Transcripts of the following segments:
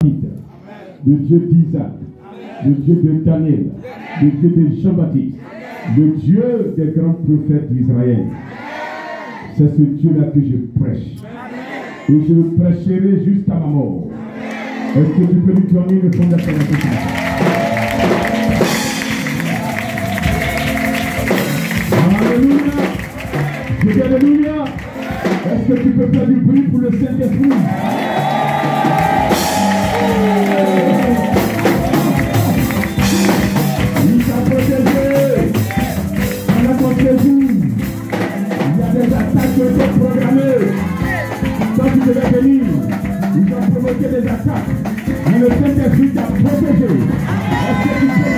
David, le Dieu d'Isaac, le Dieu de Daniel, le Dieu de Jean-Baptiste, le Dieu des grands prophètes d'Israël. C'est ce Dieu-là que je prêche. Et je le prêcherai jusqu'à ma mort. Est-ce que tu peux lui donner le fond de la conversation? Alléluia! Je dis Alléluia! Est-ce que tu peux faire du bruit pour le Saint-Esprit? Il t'a protégé. On a protégé. Il y a des attaques qui sont programmées. Quand tu devais venir, ils ont provoqué des attaques. Mais le Saint-Esprit t'a protégé. Est-ce que tu peux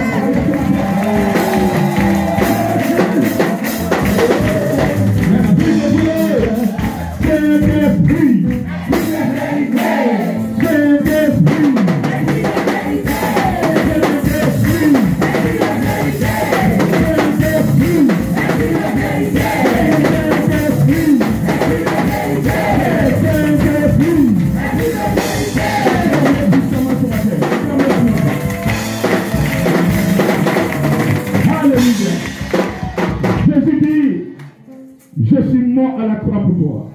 à la croix pour toi.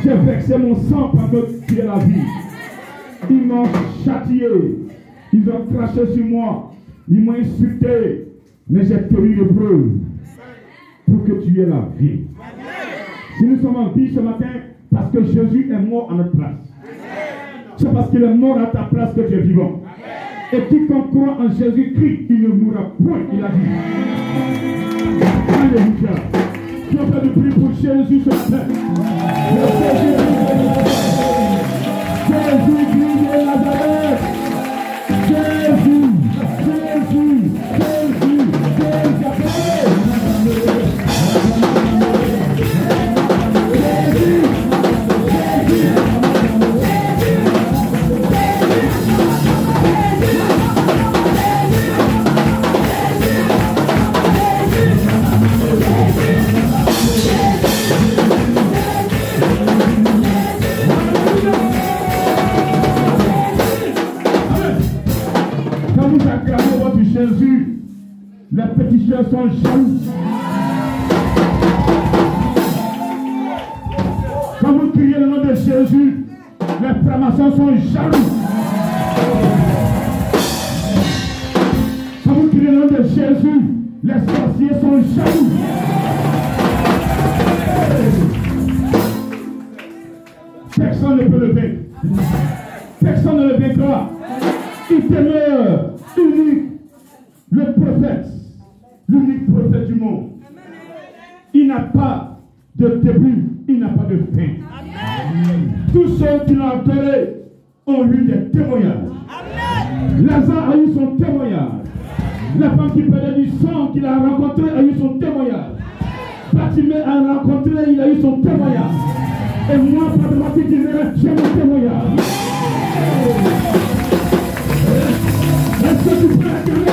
J'ai versé mon sang pour que tu aies la vie. Ils m'ont châtié. Ils ont craché sur moi. Ils m'ont insulté. Mais j'ai tenu le preuve pour que tu aies la vie. Si nous sommes en vie ce matin, parce que Jésus est mort à notre place. C'est parce qu'il est mort à ta place que tu es vivant. Et quiconque croit en Jésus-Christ, il ne mourra point, il a dit. Alléluia. Tu as fait du prix pour Jésus ce matin. Jésus-Christ de Nazareth. Jésus, Jésus, Jésus, Jésus, les pétitions sont jaloux. Quand vous criez le nom de Jésus, les francs-maçons sont jaloux. Quand vous criez le nom de Jésus, les sorciers sont jaloux. Personne ne peut le vaincre. Personne ne le vaincra. Il demeure unique. Le prophète, l'unique prophète du monde, il n'a pas de début, il n'a pas de fin. Amen. Tous ceux qui l'ont adoré ont eu des témoignages. Lazare a eu son témoignage. La femme qui perdait du sang qu'il a rencontré a eu son témoignage. Bartimée a rencontré, il a eu son témoignage. Et moi, par de ma petite j'ai mon témoignage. Est-ce que tu peux acclamer?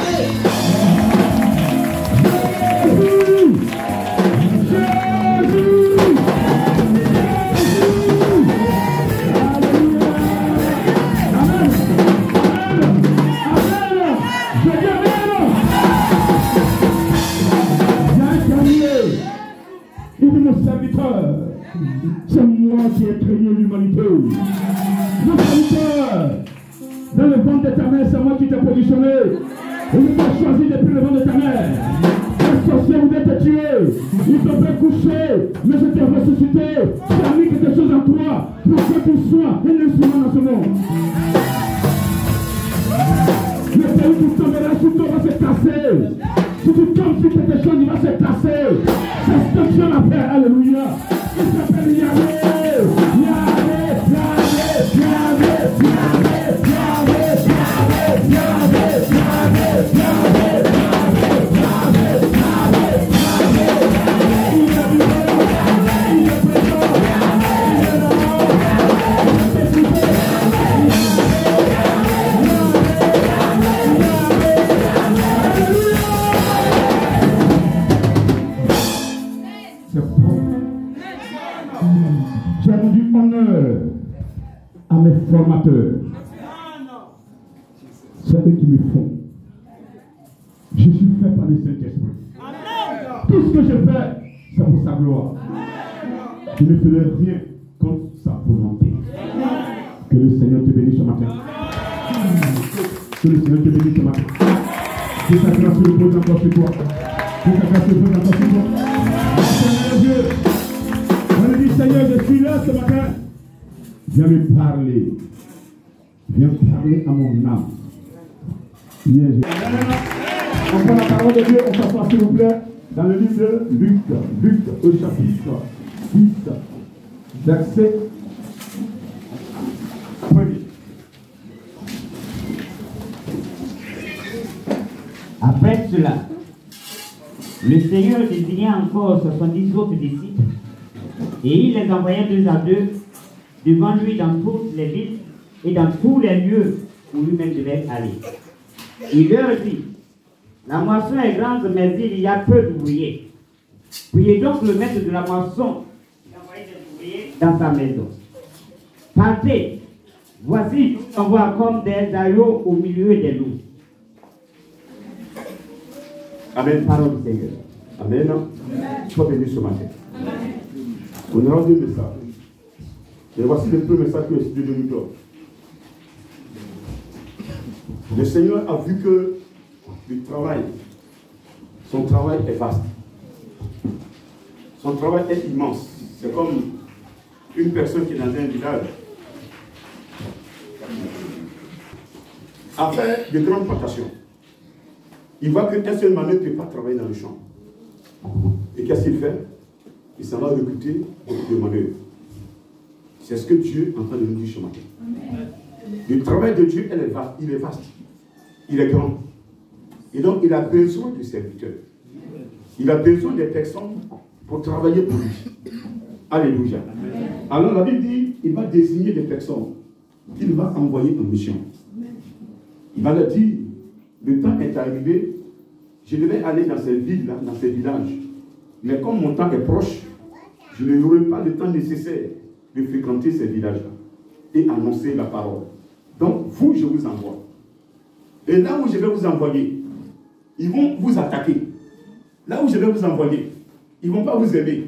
C'est moi qui ai créé l'humanité. Mon serviteur, dans le ventre de ta mère, c'est moi qui t'ai positionné. Et il t'a choisi depuis le ventre de ta mère. Les sorciers voulaient te tuer. Ils t'ont fait coucher, mais je t'ai ressuscité. J'ai mis quelque chose en toi pour que tu sois un instrument dans ce monde. Le pays qui tombera sur toi va se casser. Si tu tombes sur quelque chose, il va se casser. C'est ce que Dieu a fait. Alléluia. Il s'appelle Yahweh. C'est eux qui me font. Je suis fait par le Saint-Esprit. Tout ce que je fais, c'est pour sa gloire. Je ne ferai rien contre sa volonté. Que le Seigneur te bénisse ce matin. Que le Seigneur te bénisse ce matin. Que sa grâce se repose encore sur toi. Que sa grâce se repose encore sur toi. Seigneur Dieu, on lui dit Seigneur, je suis là ce matin. Viens me parler. Viens parler à mon âme. On prend la parole de Dieu, on s'assoit s'il vous plaît dans le livre de Luc au chapitre 10, verset 1er. Après cela, le Seigneur désigna encore 70 autres disciples et il les envoya deux à deux devant lui dans toutes les villes et dans tous les lieux où lui-même devait aller. Il leur dit, la moisson est grande, mais il y a peu d'ouvriers. Priez donc le maître de la moisson d'envoyer des ouvriers dans sa maison. Partez, voici, je vous envoie comme des agneaux au milieu des loups. Amen. Parole du Seigneur. Amen. Sois béni ce matin. On aura deux messages. Et voici le premier message que le Seigneur nous donne. Le Seigneur a vu que le travail, son travail est vaste. Son travail est immense. C'est comme une personne qui est dans un village a fait de grandes plantations. Il voit qu'un seul manœuvre ne peut pas travailler dans le champ. Et qu'est-ce qu'il fait? Il s'en va recruter beaucoup de manœuvres. C'est ce que Dieu est en train de nous dire ce matin. Le travail de Dieu, il est vaste. Il est grand. Et donc, il a besoin de serviteurs. Il a besoin des personnes pour travailler pour lui. Alléluia. Alors, la Bible dit, il va désigner des personnes qu'il va envoyer en mission. Il va leur dire, le temps est arrivé, je devais aller dans ces villes-là, dans ces villages. Mais comme mon temps est proche, je n'aurai pas le temps nécessaire de fréquenter ces villages-là et annoncer la parole. Donc, vous, je vous envoie. Et là où je vais vous envoyer, ils vont vous attaquer. Là où je vais vous envoyer, ils ne vont pas vous aimer.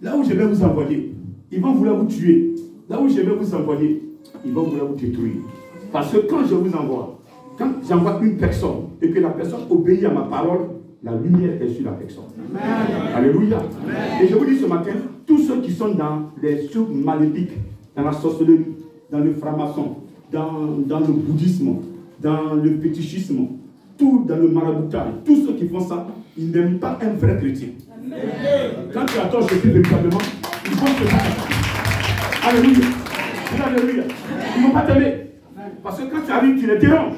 Là où je vais vous envoyer, ils vont vouloir vous tuer. Là où je vais vous envoyer, ils vont vouloir vous détruire. Parce que quand je vous envoie, quand j'envoie une personne et que la personne obéit à ma parole, la lumière est sur la personne. Amen. Alléluia. Amen. Et je vous dis ce matin, tous ceux qui sont dans les choses maléfiques, dans la sorcellerie, dans le franc-maçon, dans le bouddhisme, dans le fétichisme, tout dans le maraboutage, tous ceux qui font ça, ils n'aiment pas un vrai chrétien. Amen. Quand tu attends Jésus véritablement, ils vont te faire. Alléluia. Alléluia. Ils ne vont pas t'aimer. Parce que quand tu arrives, tu les déranges.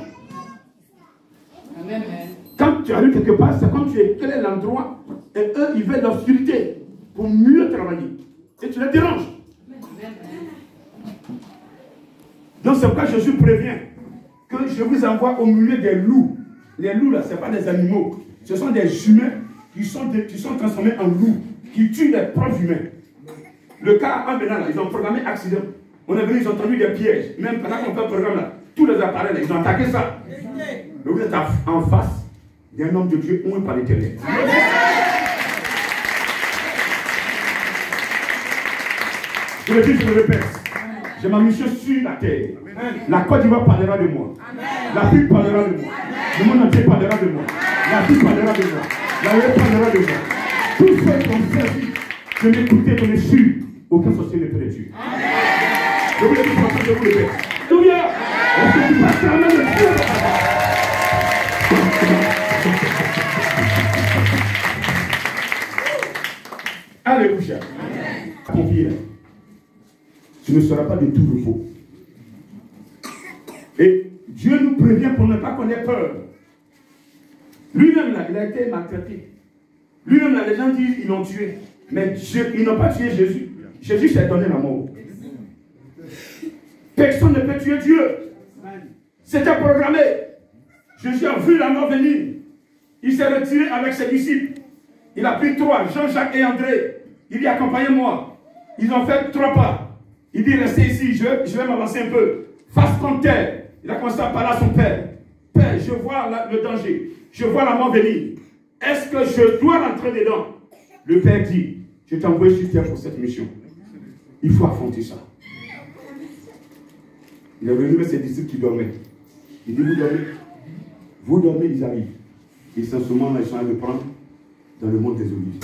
Amen. Quand tu arrives quelque part, c'est comme tu es, quel est l'endroit, et eux, ils veulent l'obscurité pour mieux travailler. Et tu les déranges. Donc c'est pourquoi Jésus prévient que je vous envoie au milieu des loups. Les loups, là, ce n'est pas des animaux. Ce sont des humains qui sont transformés en loups, qui tuent les proches humains. Le cas en venant là, ils ont programmé accident. On est venu, ils ont tendu des pièges. Même pendant qu'on fait le programme là, tous les appareils là, ils ont attaqué ça. Mais vous êtes en face d'un homme de Dieu oué par l'Éternel. Je le dis, je le répète. J'ai ma mission sur la terre. La Côte d'Ivoire parlera de moi. L'Afrique parlera de moi. Le monde entier parlera de moi. L'Afrique parlera de moi. La Europe parlera de moi. Tous ceux qui ont servi de m'écouter, de me suivre, aucun sorcier ne peut les tuer. Je vous le dis, je vous le répète. Alléluia. Est-ce que tu passes la main de Dieu? Alléluia. Confier. Tu ne seras pas de tout repos. Et Dieu nous prévient pour ne pas qu'on ait peur. Lui-même, là, il a été maltraité. Lui-même, là, les gens disent qu'ils l'ont tué. Mais ils n'ont pas tué Jésus. Jésus s'est donné la mort. Personne ne peut tuer Dieu. C'était programmé. Jésus a vu la mort venir. Il s'est retiré avec ses disciples. Il a pris 3, Jean-Jacques et André. Il dit, accompagnez-moi. Ils ont fait 3 pas. Il dit, restez ici, je vais m'avancer un peu. Face contre terre. Il a commencé à parler à son père. Père, je vois le danger. Je vois la mort venir. Est-ce que je dois rentrer dedans? Le Père dit, je t'ai envoyé sur terre pour cette mission. Il faut affronter ça. Il est venu vers ses disciples qui dormaient. Il dit, vous dormez? Vous dormez, ils arrivent. Et c'est en ce moment-là, ils sont allés le prendre dans le monde des Olives.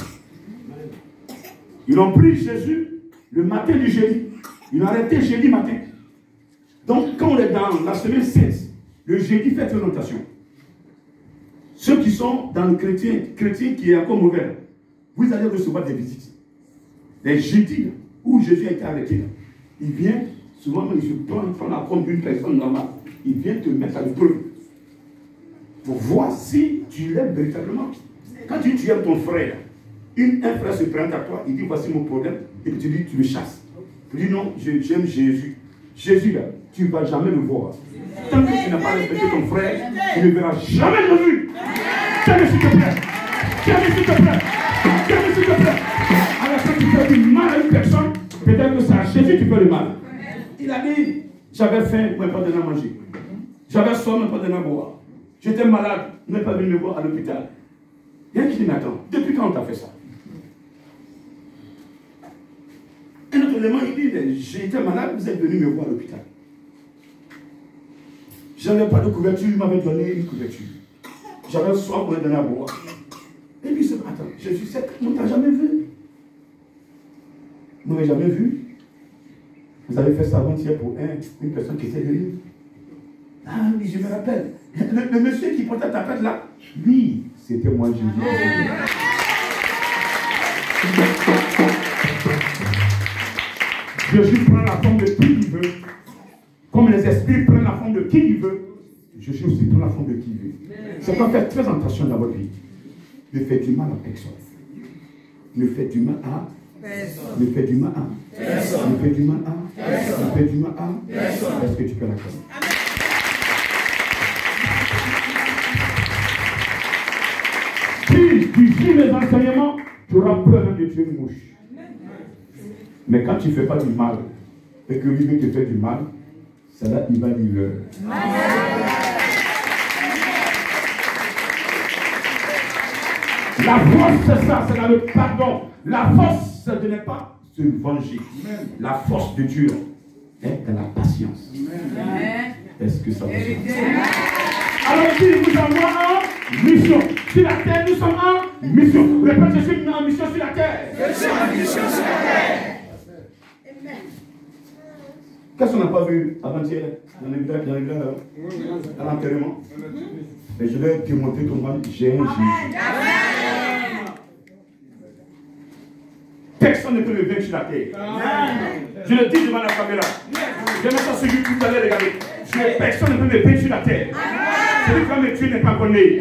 Ils ont pris Jésus le matin du jeudi. Ils l'ont arrêté jeudi matin. Donc, quand on est dans la semaine 16, le jeudi fait présentation. Ceux qui sont dans le chrétien qui est encore mauvais, vous allez recevoir des visites. Les jeudis où Jésus a été arrêté, il vient, souvent il se prend la forme d'une personne normale. Il vient te mettre à l'épreuve pour voir si tu l'aimes véritablement. Quand tu aimes ton frère, un frère se présente à toi, il dit voici mon problème, et puis tu dis tu le chasses. Tu dis non, j'aime Jésus. Jésus là, tu ne vas jamais le voir. Tant que tu n'as pas respecté ton frère, tu ne verras jamais Jésus. Tiens-le s'il te plaît. Tiens-le s'il te plaît. Tiens-le s'il te plaît. Alors quand tu fais du mal à une personne, peut-être que c'est à Jésus que tu fais le mal. Il a dit, j'avais faim, mais pas donné à manger. J'avais soif, mais pas donné à boire. J'étais malade, mais pas venu me voir à l'hôpital. Il y a qui dit, mais attends, depuis quand on t'a fait ça? Un autre élément, il dit, j'étais malade, vous êtes venu me voir à l'hôpital. Je n'avais pas de couverture, il m'avait donné une couverture. J'avais soif, on m'a donné à boire. Et puis il se dit, attends, Jésus, on ne t'a jamais vu. Vous ne m'avez jamais vu. Vous avez fait ça avant-hier pour une personne qui était venue. Ah oui, je me rappelle. Le monsieur qui portait ta tête là, lui, c'était moi, Jésus. Jésus prend la forme de qui il veut. Comme les esprits prennent la forme de qui il veut, Jésus aussi prend la forme de qui il veut. C'est pour faire très attention dans votre vie. Ne faites du mal à personne. Ne faites du mal à personne. Ne faites du mal à personne. Ne faites du mal à personne. Ne faites du mal à personne. Est-ce que tu peux l'accorder? Si tu suis les enseignements, tu auras peur même de tuer une mouche. Mais quand tu ne fais pas du mal, et que lui veut te faire du mal, c'est là qu'il va livrer. La force, c'est ça, c'est dans le pardon. La force, ce n'est pas se venger. La force de Dieu est dans la patience. Est-ce que ça vous dit? Alors, il vous envoie en mission. Sur la terre, nous sommes en mission. Répète, je suis en mission sur la terre. Je suis en mission sur la terre. Qu'est-ce qu'on n'a pas vu avant-hier dans les villages, à l'enterrement? Et je vais te montrer comment j'ai un Jésus. Personne ne peut me vaincre sur la terre. Je le dis devant la caméra. Je mets ça sur YouTube, vous allez regarder. Personne ne peut me vaincre sur la terre. Celui qui va me tuer n'est pas encore né.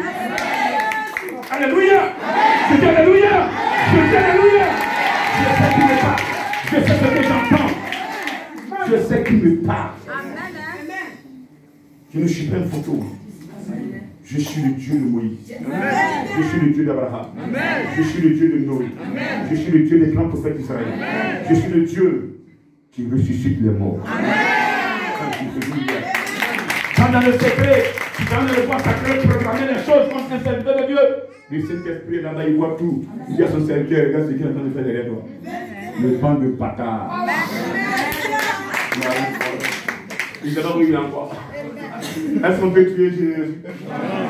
Alléluia! Je dis Alléluia! Je dis Alléluia! Je sais qui me parle. Je sais ce que j'entends. Je sais qui me parle. Je ne suis pas une photo. Je suis le Dieu de Moïse. Je suis le Dieu d'Abraham. Je suis le Dieu de Noé. Je suis le Dieu des grands prophètes d'Israël. Je suis le Dieu qui ressuscite les morts. Quand dans le secret, dans le roi sacré, proclamer les choses contre un serviteur de Dieu, le Saint-Esprit là-bas, il voit tout. Il dit à son serviteur, regarde ce qu'il est en train de faire derrière toi. Le vent de bâtard. Il ne sait pas où il est encore. Est-ce qu'on peut tuer Jésus?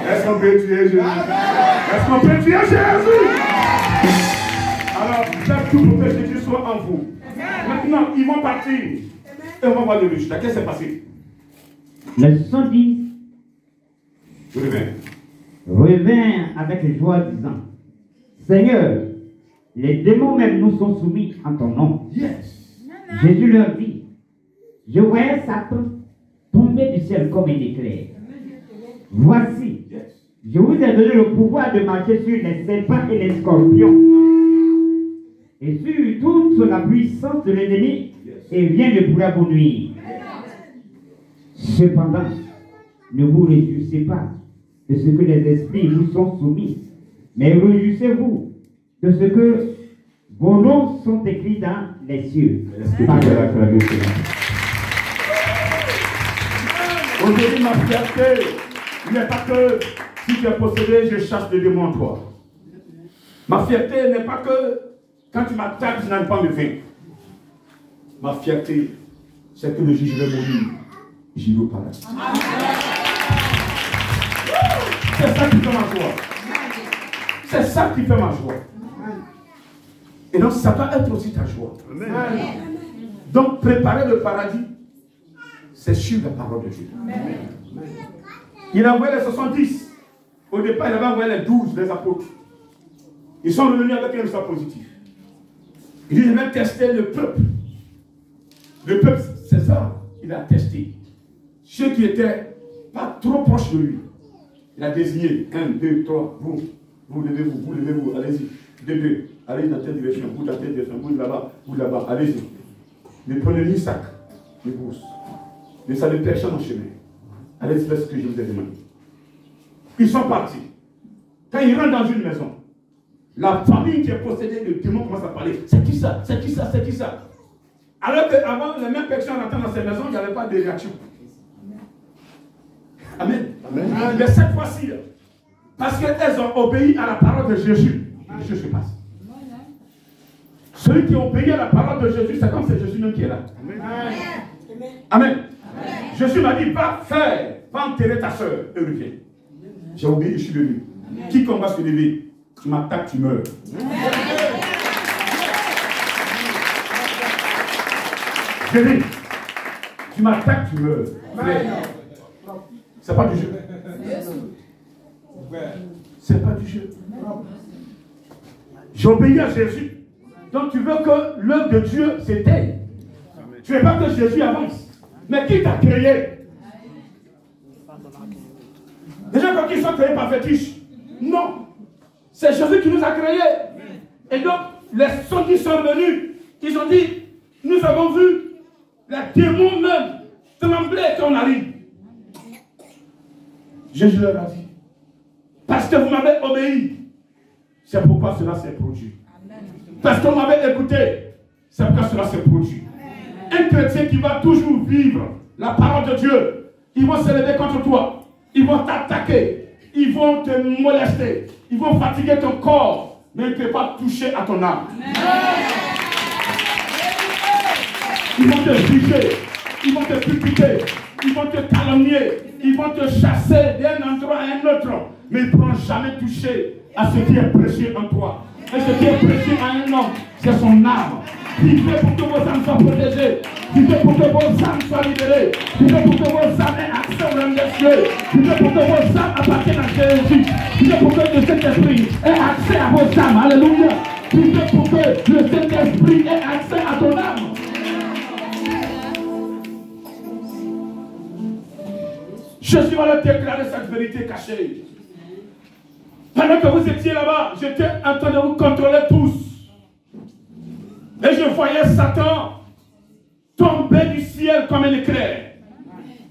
Est-ce qu'on peut tuer Jésus? Est-ce qu'on peut tuer Jésus? Alors, faites tout pour que Jésus soit en vous. Maintenant, ils vont partir. Et on va voir le résultat. Qu'est-ce qui s'est passé? Le 110 revint avec joie disant, Seigneur, les démons même nous sont soumis en ton nom. Yes. Jésus leur dit, je voyais Satan tomber du ciel comme un éclair. Voici, je vous ai donné le pouvoir de marcher sur les serpents et les scorpions et sur toute la puissance de l'ennemi, et rien ne pourra vous nuire. Cependant, ne vous réjouissez pas de ce que les esprits vous sont soumis, mais réjouissez-vous de ce que vos noms sont écrits dans les cieux. Aujourd'hui, ma fierté, Il n'est pas que si tu es possédé, je chasse le démon en toi. Ma fierté n'est pas que quand tu m'attaques, je n'aime pas me vaincre. Ma fierté, c'est que le juge va mourir. J'y vais au paradis. C'est ça qui fait ma joie. C'est ça qui fait ma joie. Et donc, ça doit être aussi ta joie. Amen. Donc, préparer le paradis, c'est sur la parole de Dieu. Amen. Il a envoyé les 70. Au départ, il avait envoyé les 12, les apôtres. Ils sont revenus avec un résultat positif. Il dit, je vais tester le peuple. Le peuple, c'est ça, il a testé. Ceux qui étaient pas trop proches de lui. Il a désigné 1, 2, 3, vous levez-vous, allez-y. 2, allez dans telle direction, vous dans telle direction, vous là-bas, allez-y. Ne prenez ni sac, ni bourse. Ne saluez personne en chemin. Allez faire ce que je vous ai demandé. Ils sont partis. Quand ils rentrent dans une maison, la famille qui est possédée de démons commence à parler. C'est qui ça? C'est qui ça? C'est qui ça? Alors qu'avant, les mêmes personnes rentrant dans ces maisons, il n'y avait pas de réaction. Amen. Amen. Mais cette fois-ci, parce qu'elles ont obéi à la parole de Jésus, les choses se passent. Celui qui obéit à la parole de Jésus, c'est comme c'est Jésus même qui est là. Amen. Amen. Jésus m'a dit, va faire, va enterrer ta soeur, et reviens. J'ai obéi, je suis venu. Quiconque va se lever, tu m'attaques, tu meurs. Je dis, tu m'attaques, tu meurs. C'est pas du jeu. C'est pas du jeu. J'ai obéi à Jésus. Donc tu veux que l'œuvre de Dieu s'éteigne. Tu ne veux pas que Jésus avance. Mais qui t'a créé? Déjà quand ils sont créés par fétiche. Non. C'est Jésus qui nous a créés. Et donc, les soldats sont venus. Ils ont dit, nous avons vu les démons même trembler quand on arrive. Jésus leur a dit, parce que vous m'avez obéi, c'est pourquoi cela s'est produit. Parce que vous m'avez écouté, c'est pourquoi cela s'est produit. Un chrétien qui va toujours vivre la parole de Dieu, ils vont se lever contre toi, ils vont t'attaquer, ils vont te molester, ils vont fatiguer ton corps, mais ils ne peuvent pas toucher à ton âme. Ils vont te juger, ils vont te critiquer, ils vont te calomnier, ils vont te chasser d'un endroit à un autre, mais ils ne pourront jamais toucher à ce qui est précieux en toi. Et ce qui est précieux à un homme, c'est son âme. Vivez pour que vos âmes soient protégées. Vivez pour que vos âmes soient libérées. Vivez pour que vos âmes aient accès au royaume des cieux. Vivez pour que vos âmes appartiennent à Jésus. Vivez pour que le Saint-Esprit ait accès à vos âmes. Alléluia. Vivez pour que le Saint-Esprit ait accès à ton âme. Jésus va leur déclarer cette vérité cachée. Pendant que vous étiez là-bas, j'étais en train de vous contrôler tous. Et je voyais Satan tomber du ciel comme un éclair.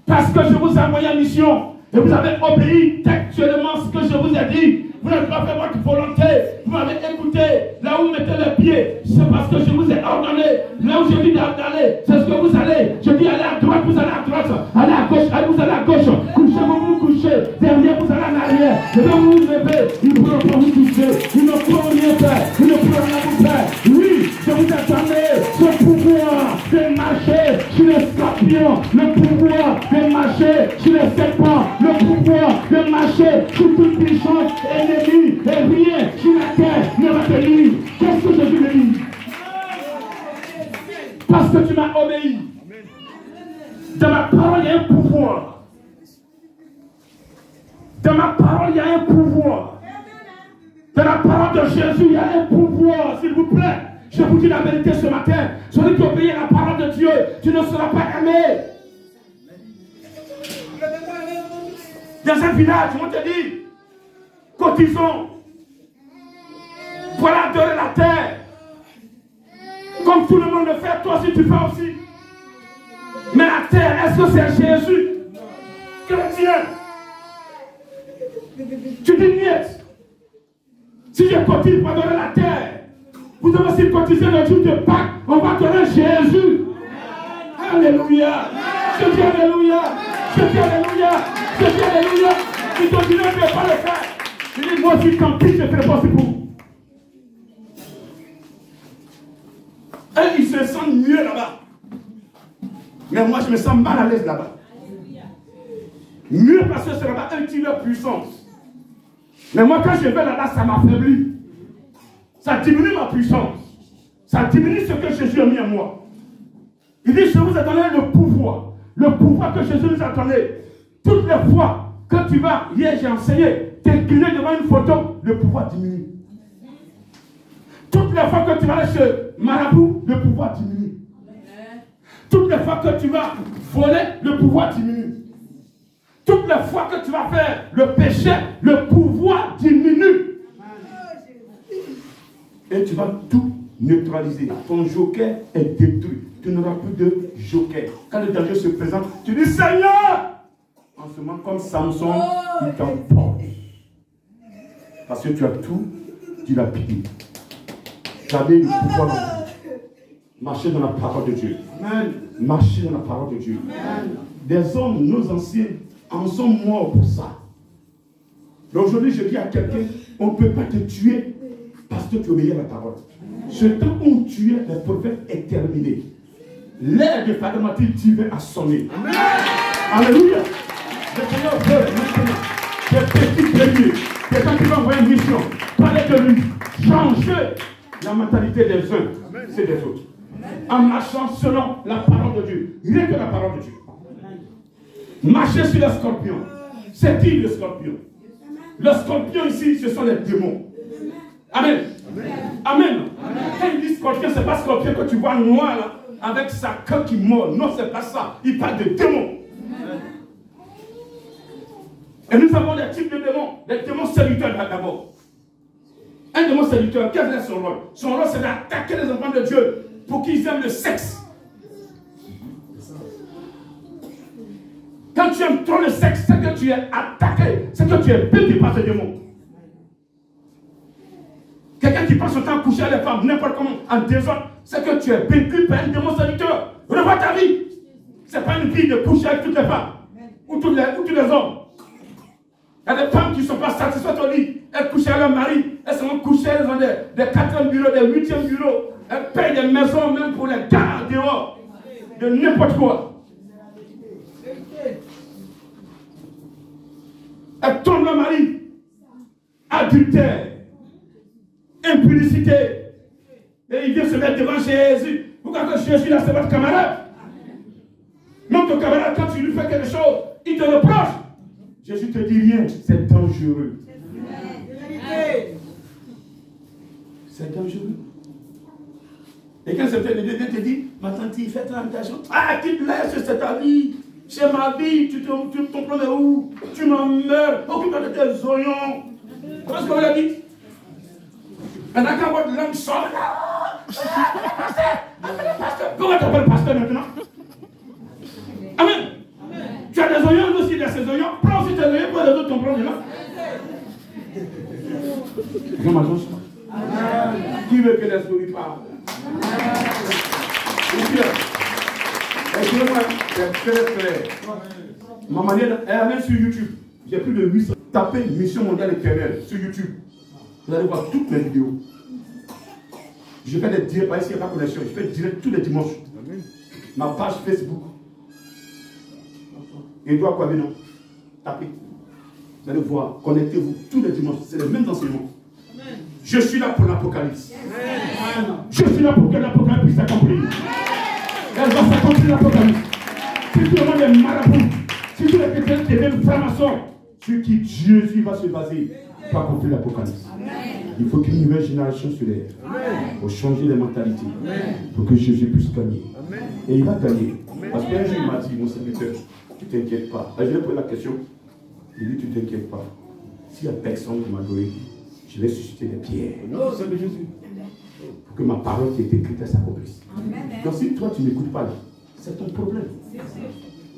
Parce que je vous ai envoyé en mission. Et vous avez obéi textuellement ce que je vous ai dit. Vous n'avez pas fait votre volonté. Vous m'avez écouté. Là où vous mettez les pieds, c'est parce que je vous ai ordonné. Là où je dis d'aller, c'est ce que vous allez. Je dis allez à droite, vous allez à droite. Allez à gauche, allez, vous allez à gauche. Couchez-vous, vous couchez. Derrière, vous allez en arrière. Et là vous vous levez, ils ne pourront pas vous toucher. Ils ne pourront rien faire. Ils ne pourront rien vous faire. Oui, je vous ai donné ce pouvoir de marcher sur les scorpions. Le pouvoir de marcher sur les serpents. Le pouvoir de marcher sur toute puissance ennemie. Et rien sur la terre ne va te nuire. Qu'est-ce que Jésus me dit? Parce que tu m'as obéi. Dans ma parole, il y a un pouvoir. Dans ma parole, il y a un pouvoir. Dans la parole de Jésus, il y a un pouvoir. S'il vous plaît, je vous dis la vérité ce matin. Celui qui obéit à la parole de Dieu, tu ne seras pas aimé. Dans un village, on te dit, cotisons pour adorer la terre. Comme tout le monde le fait, toi aussi tu fais aussi. Mais la terre, est-ce que c'est Jésus? Chrétien. Tu dis niet. Si je cotise pour adorer la terre, vous devez aussi cotiser le jour de Pâques, on va adorer Jésus. Alléluia. Je dis Alléluia. Je dis Alléluia. Je dis Alléluia. Ils t'ont dit non, je ne vais pas le faire. Je dis, moi aussi, tant pis, je ne ferai pas ce pour. Et ils se sentent mieux là-bas. Mais moi, je me sens mal à l'aise là-bas. Mieux parce que c'est là-bas un qui leur puissance. Mais moi, quand je vais là-bas, ça m'affaiblit. Ça diminue ma puissance. Ça diminue ce que Jésus a mis en moi. Il dit, je vous ai donné le pouvoir. Le pouvoir que Jésus nous a donné. Toutes les fois que tu vas, hier j'ai enseigné, t'incliner devant une photo, le pouvoir diminue. Toutes les fois que tu vas aller chez Marabout, le pouvoir diminue. Toutes les fois que tu vas voler, le pouvoir diminue. Toutes les fois que tu vas faire le péché, le pouvoir diminue. Et tu vas tout neutraliser. Ton joker est détruit. Tu n'auras plus de joker. Quand le danger se présente, tu dis Seigneur! En ce moment, comme Samson, il t'emporte. Parce que tu as tout dilapidé. Tu avais le pouvoir. Marcher dans la parole de Dieu. Amen. Marcher dans la parole de Dieu. Amen. Des hommes, nos anciens, en sont morts pour ça. Mais aujourd'hui, je dis à quelqu'un, on ne peut pas te tuer parce que tu obéis à la parole. Ce temps où tu es le prophète est terminé. L'ère de Fadamatique divin a sonné. Amen. Alléluia. Le Seigneur veut maintenant des petits premiers, des gens qui vont envoyer une mission, parler de lui, changer la mentalité des uns, c'est des autres. En marchant selon la parole de Dieu. Rien que la parole de Dieu. Marcher sur le scorpion. C'est qui le scorpion? Le scorpion ici, ce sont les démons. Amen. Amen. Quand il dit scorpion, ce n'est pas scorpion que tu vois noir là, avec sa queue qui mord. Non, ce n'est pas ça. Il parle de démons. Et nous avons des types de démons. Les démons séducteurs d'abord. Un démon séducteur, quel est son rôle? Son rôle, c'est d'attaquer les enfants de Dieu pour qu'ils aiment le sexe. Quand tu aimes trop le sexe, c'est que tu es attaqué, c'est que tu es béni par ce démon. Quelqu'un qui passe son temps à coucher à les femmes, n'importe comment, en désordre, c'est que tu es vaincu par un démon séducteur. Revois ta vie. Ce n'est pas une vie de coucher avec toutes les femmes ou tous les hommes. Il y a des femmes qui ne sont pas satisfaites au lit. Elles couchent avec leur mari. Elles sont couchées dans des 4e bureaux, des 8e bureaux. Elles payent des maisons même pour les gars dehors. De n'importe quoi. Elles tombent leur mari. Adultère. Impudicité. Et il vient se mettre devant Jésus. Pourquoi que Jésus là, c'est votre camarade? Même ton camarade, quand tu lui fais quelque chose, il te reproche. Jésus te dit rien, c'est dangereux. C'est dangereux. Et quand c'est te dit, ma tante, fais attention. Ah, tu te laisses, c'est ta vie. C'est ma vie, tu ton plan est où? Tu m'en meurs. Occupe-toi de tes oignons. Comment est-ce qu'on l'a dit? Maintenant, quand votre langue sort, comment t'appelles pasteur maintenant? Amen. Tu as des oignons, nous aussi, il y a ces oignons. Prends aussi tes oignons pour les autres ton plan maintenant. Qui veut que les souris parlent? Excusez-moi, c'est très clair. Ma manière, elle est même sur YouTube. J'ai plus de 800. Tapez Mission Mondiale Éternelle sur YouTube. Vous allez voir toutes mes vidéos. Je fais des directs, pas ici, il n'y a pas de connexion. Je fais des directs tous les dimanches. Ma page Facebook. Edouard Kwabeno. Tapez. Vous allez voir, connectez-vous tous les dimanches. C'est les mêmes enseignements. Je suis là pour l'Apocalypse. Je suis là pour que l'Apocalypse puisse s'accomplir. Elle va s'accomplir l'Apocalypse. Si tout le monde est marabouts, si tous les chrétiens deviennent francs-maçons, sur qui Jésus va se baser pour accomplir l'Apocalypse. Il faut qu'une nouvelle génération se lève pour changer les mentalités, pour que Jésus puisse gagner. Et il va gagner. Parce qu'un jour, il m'a dit, mon serviteur, tu ne t'inquiètes pas. Je lui ai posé la question. Il dit, tu ne t'inquiètes pas. S'il n'y a personne qui m'a donné, je vais susciter des pierres. Non, c'est de Jésus. Pour que ma parole qui est écrite s'accomplisse. Donc si toi tu ne m'écoutes pas, c'est ton problème.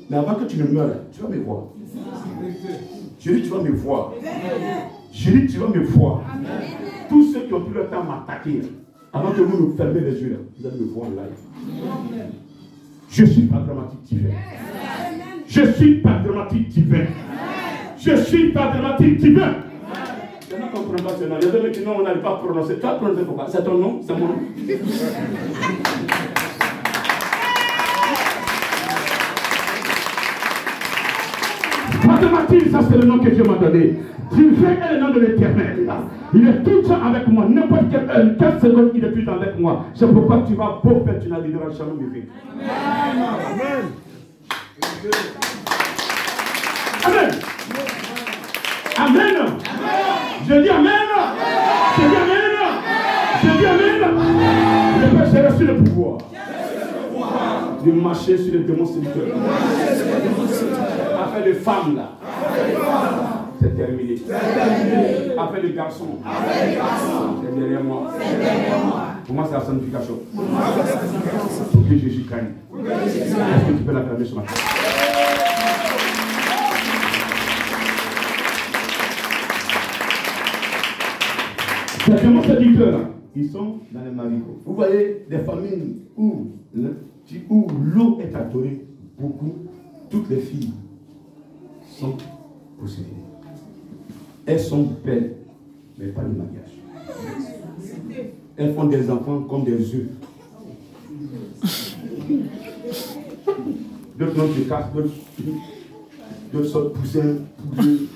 Mais avant que tu ne meurs, tu vas me voir. Je dis tu vas me voir. Je dis tu vas me voir. Tous ceux qui ont pris le temps m'attaquer, avant que vous nous fermez les yeux, vous allez me voir en live. Je suis pas dramatique divin. Je suis pas dramatique divin. Je suis ta dramatique divin. Je ne comprends pas ce nom. Il y a des mecs qui non, on n'arrive pas à prononcer. Toi, prononcer pourquoi? C'est ton nom, c'est mon nom. Mathématique, ça c'est le nom que Dieu m'a donné. Divin est le nom de l'Éternel. Il est tout le temps avec moi. N'importe quelle seconde, il est tout le temps avec moi. C'est pourquoi tu vas beau faire, tu n'arriveras jamais me vivre. Amen. Amen. Amen. Je dis Amen. Je dis Amen. Je dis Amen. Le Père, j'ai reçu le pouvoir de marcher sur les démons séducteurs. Afin les femmes là. C'est terminé. Après les garçons, c'est derrière moi. Pour moi, c'est la sanctification. Pour que Jésus gagne. Est-ce que tu peux l'acclamer ce matin? Ces démons séducteurs, ils sont dans les marigots. Vous voyez des familles où l'eau est adorée beaucoup, toutes les filles sont possédées. Elles sont belles, mais pas le mariage. Elles font des enfants comme des œufs. D'autres noms se cassent, d'autres sortent poussins, pouleux.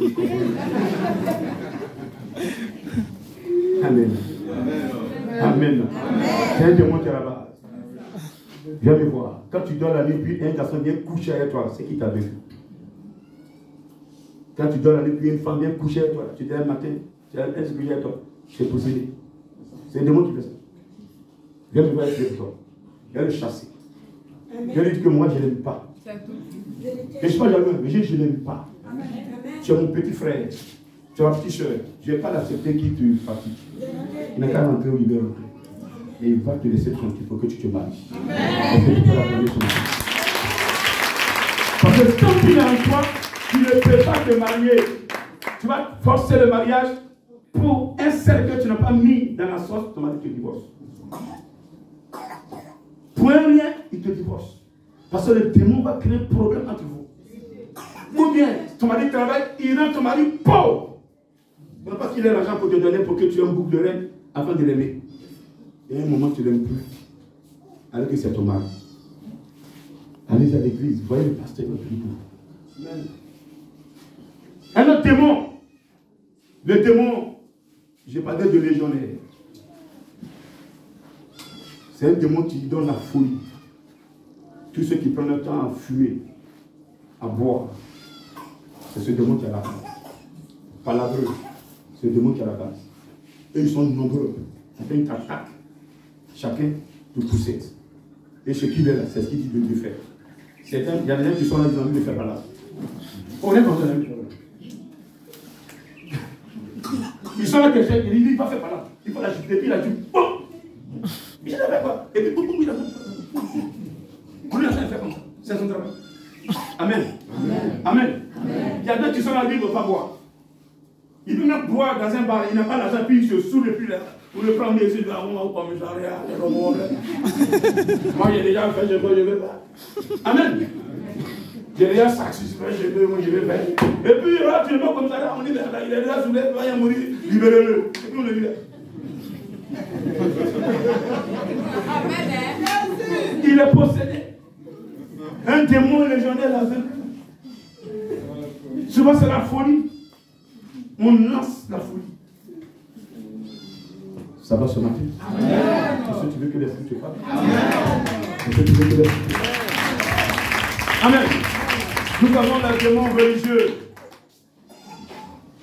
Amen. Amen. C'est un démon qui est là-bas. Viens me voir. Quand tu dors la nuit, puis un garçon vient coucher avec toi, c'est qui t'a vécu? Quand tu dors la nuit, puis une femme vient coucher avec toi, tu dis un matin, tu as un coucher avec toi, c'est possédé. C'est un démon qui fait ça. Viens me voir avec toi. Viens le chasser. Viens lui dire que moi je ne l'aime pas. Je ne suis pas jaloux, mais je ne l'aime pas. Tu es mon petit frère. Tu es ma petite soeur. Je ne vais pas l'accepter qui te fatigue. Il n'a qu'à rentrer où il veut rentrer. Et il va te laisser tranquille pour que tu te maries. Parce que tu peux la prendre sur moi. Parce que tant qu'il est en toi, tu ne peux pas te marier. Tu vas forcer le mariage pour un seul que tu n'as pas mis dans la sauce, ton mari te divorce. Pour un rien, il te divorce. Parce que le démon va créer un problème entre vous. Ou bien, ton mari travaille, il rend ton mari pauvre. Non pas qu'il ait l'argent pour te donner pour que tu aies un boucle de reine afin de l'aimer. Et à un moment, tu ne l'aimes plus. Alors que c'est ton mari. Allez à l'église, voyez le pasteur qui prie pour vous. Un autre démon. Le démon, j'ai parlé de légionnaire. C'est un démon qui donne la folie. Tous ceux qui prennent le temps à fumer, à boire, c'est ce démon qui a la base. Palabreux, c'est le démon qui a la base. Et ils sont nombreux. Chacun t'attaque. Chacun te poussette. Et ce qu'il est là, c'est ce qu'il dit de faire. Il y a des gens qui sont là, ils ont envie de faire par là. On est dans un ami. Ils sont là, quelqu'un, il dit, il va faire par là. Il faut la jeter, puis il a dit, bon. Il a fait quoi? Et puis, boum, il a fait. On lui a fait comme ça. C'est son travail. Amen. Amen. Il y a d'autres qui sont là, ils ne veulent pas boire. Il peut même boire dans un bar, il n'a pas l'argent, puis il se saoule, et puis là, pour le prendre des yeux, là, on va pas me charger, moi j'ai déjà fait, je vais pas. Amen. J'ai déjà sacrifié, je vais faire. Et puis là, tu es mort comme ça, on dit, il est déjà soulé, il va mourir, libérez-le. Et puis on le libère. Il est possédé. Un démon légionnaire l'a vaincu. Souvent c'est la folie. On lance la folie. Ça va ce matin? Est-ce que tu veux que l'esprit te parle? Est-ce que tu veux que l'esprit te parle? Amen. Nous avons les démons religieux.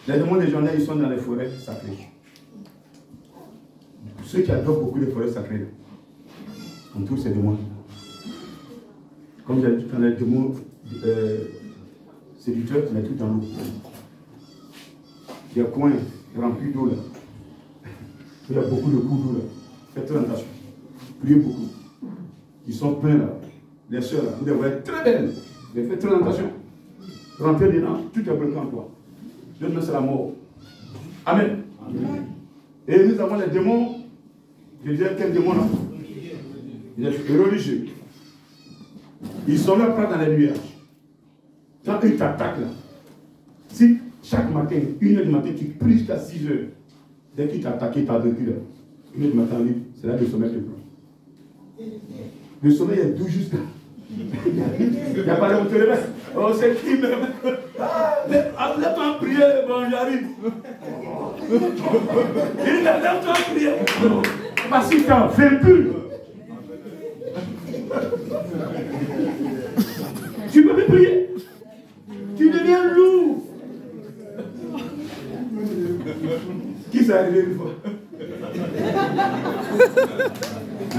Les démons légionnaires, ils sont dans les forêts sacrées. Ceux qui adorent beaucoup les forêts sacrées, on trouve ces démons. Comme j'ai dit, quand les démons séducteurs, on est tout dans l'eau. Des coins remplis d'eau là. Il y a beaucoup de coups d'eau là. Faites très attention. Priez beaucoup. Ils sont pleins là. Les soeurs là, vous les voyez très belles. Mais faites très attention. Rentrez dedans, tout est bloqué en toi. Demain c'est la mort. Amen. Amen. Et nous avons les démons. Je disais quel démon là? Les religieux. Ils sont là près dans les nuages. Quand ils t'attaquent là, si Chaque matin, 1h du matin, tu pries jusqu'à 6h. Dès qu'il t'a attaqué, t'as vécu là. 1h du matin, c'est là que le sommeil te prend. Le sommeil est doux jusqu'à. Il n'y a pas de te réveille. Oh, c'est qui me réveille. Lève-toi en prière, bon, j'arrive. Il dit, lève-toi en prière. Parce que tu as vaincu. Tu peux plus prier. Tu deviens lourd. Qui s'est arrivé une fois?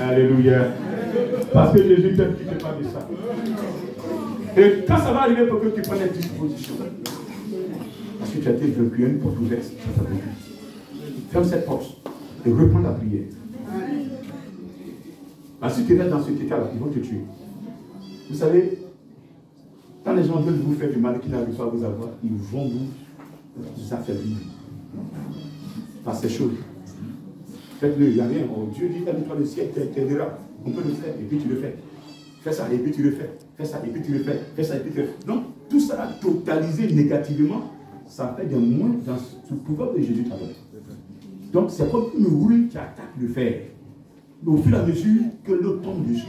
Alléluia. Parce que Jésus t'aime, tu ne fais pas de ça. Et quand ça va arriver, il faut que tu prennes des dispositions. Parce que tu as été vaincu, il y a une porte ouverte. Ferme cette porte et reprends la prière. Parce que si tu restes dans cet état-là, ils vont te tuer. Vous savez, quand les gens veulent vous faire du mal et qu'ils n'arrivent pas à vous avoir, ils vont vous affaiblir. Par ces choses. Faites-le, il n'y a rien. Oh, Dieu dit, toi le ciel t'aidera. On peut le faire, et puis tu le fais. Fais ça, et puis tu le fais. Fais ça, et puis tu le fais. Fais ça, et puis tu le fais. Donc, tout ça totalisé négativement, ça fait des moins dans ce pouvoir que Jésus t'a donné. Donc, c'est comme une rouille qui attaque le fer. Au fur et à mesure que l'eau tombe dessus,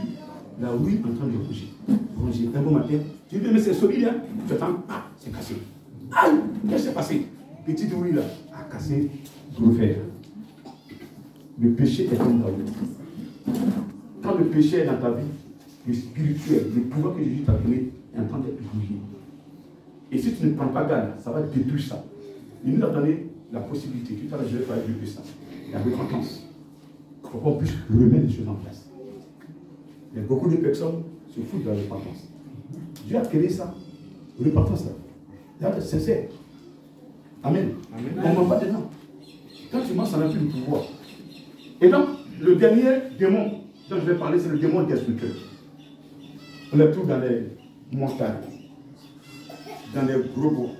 la rouille est en train de bouger. Ronger. Un bon matin, tu dis, mais c'est solide, hein? Tu attends, ah, c'est cassé. Aïe, qu'est-ce qui s'est passé? Petite rouille là, a cassé le fer. Le péché est comme dans l'eau. Quand le péché est dans ta vie, le spirituel, le pouvoir que Jésus t'a donné est en train d'être brouillé. Et si tu ne prends pas garde, ça va détruire ça. Il nous a donné la possibilité, tout à l'heure je vais parler de ça, la repentance, pour qu'on puisse remettre les choses en place. Il y a beaucoup de personnes qui se foutent de la repentance. Dieu a créé ça, repentance là. Là, c'est sincère. Amen. On ne ment pas dedans. Quand tu mens, ça n'a plus de pouvoir. Et donc, le dernier démon dont je vais parler, c'est le démon destructeur. On le trouve dans les montagnes, dans les gros bois.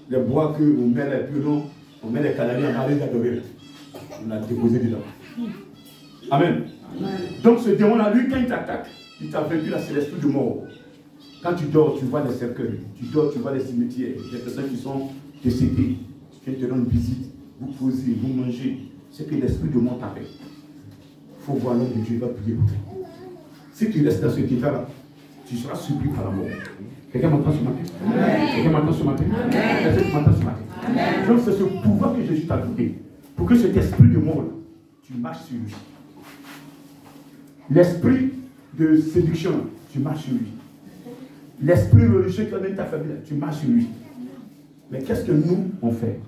Les bois qu'on met les pilons, on met les canadiens en allée d'adorer. On l'a déposé dedans. Amen. Amen. Donc ce démon-là, lui, quand il t'attaque, il t'a vaincu là, c'est l'esprit de mort. Quand tu dors, tu vois les cercueils. Tu dors, tu vois les cimetières. Les personnes qui sont décédées. Qui te rendent visite. Vous posez, vous mangez. C'est que l'esprit de mort t'appelle. Il faut voir l'homme de Dieu, il va prier pour toi. Si tu restes dans ce état-là, tu seras surpris par la mort. Quelqu'un m'entend ce matin? Quelqu'un m'entend ce matin? Quelqu'un m'entend ce matin? Donc c'est ce pouvoir que Jésus t'a donné. Pour que cet esprit de mort, tu marches sur lui. L'esprit de séduction, tu marches sur lui. L'esprit religieux qui amène ta famille, tu marches sur lui. Mais qu'est-ce que nous, on fait?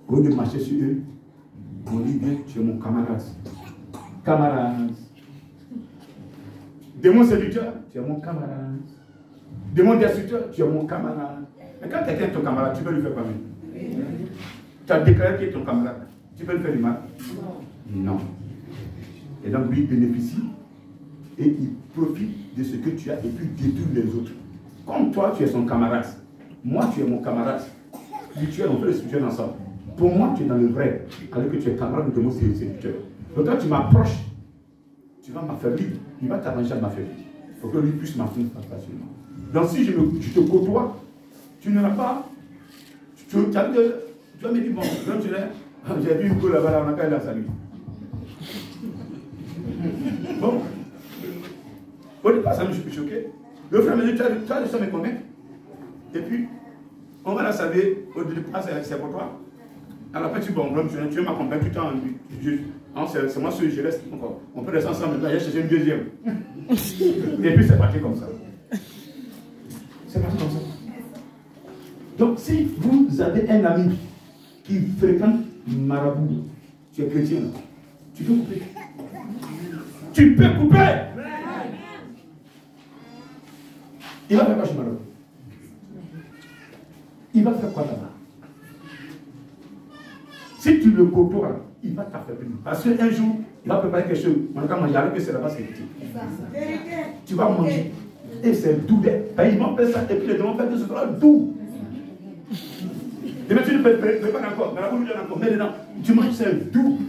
Au lieu de marcher sur eux, on dit bien, tu es mon camarade. Camarade. Démon séducteur, tu es mon camarade. Démon destructeur, tu es mon camarade. Mais quand quelqu'un est ton camarade, tu peux lui faire quoi même? Tu as déclaré qu'il est ton camarade. Tu peux lui faire du mal? Non. Et donc lui, il bénéficie et il profite de ce que tu as et puis détruit les autres. Comme toi, tu es son camarade. Moi, tu es mon camarade. Spirituel, on fait le spirituel ensemble. Pour moi, tu es dans le vrai, alors que tu es camarade de mon séducteur. Donc quand tu m'approches, tu vas m'affaiblir. Il va t'arranger à m'affaiblir. Il faut que lui puisse m'affaiblir facilement. Donc si je te côtoie, tu n'auras pas. Tu vas me dire, bon, j'ai vu une go là-bas, on a qu'à la saluer. Bon. Au départ, ça me choquait. Le frère me dit, tu as réussi à me convaincre. Et puis, on va la saluer. Au départ, c'est pour toi. À la fin, tu dis, bon, tu veux m'accompagner, tu t'en. C'est moi celui je reste encore. On peut rester ensemble, maintenant, j'ai cherché une deuxième. Et puis, c'est parti comme ça. C'est parti comme ça. Donc, si vous avez un ami qui fréquente marabout, tu es chrétien, tu peux couper. Tu peux couper. Il va faire quoi chez marabout? Il va faire quoi là-bas? Si tu le côtoies, il va t'affaiblir. Parce qu'un jour, il va préparer quelque chose. On va manger alors que c'est là-bas, c'est petit. Tu vas manger. Et c'est doux. Ils vont faire ça et puis les gens vont faire que ce sera doux. Et maintenant, tu ne prépares encore. Mais la bouche encore. Mais dedans, tu manges, c'est doux.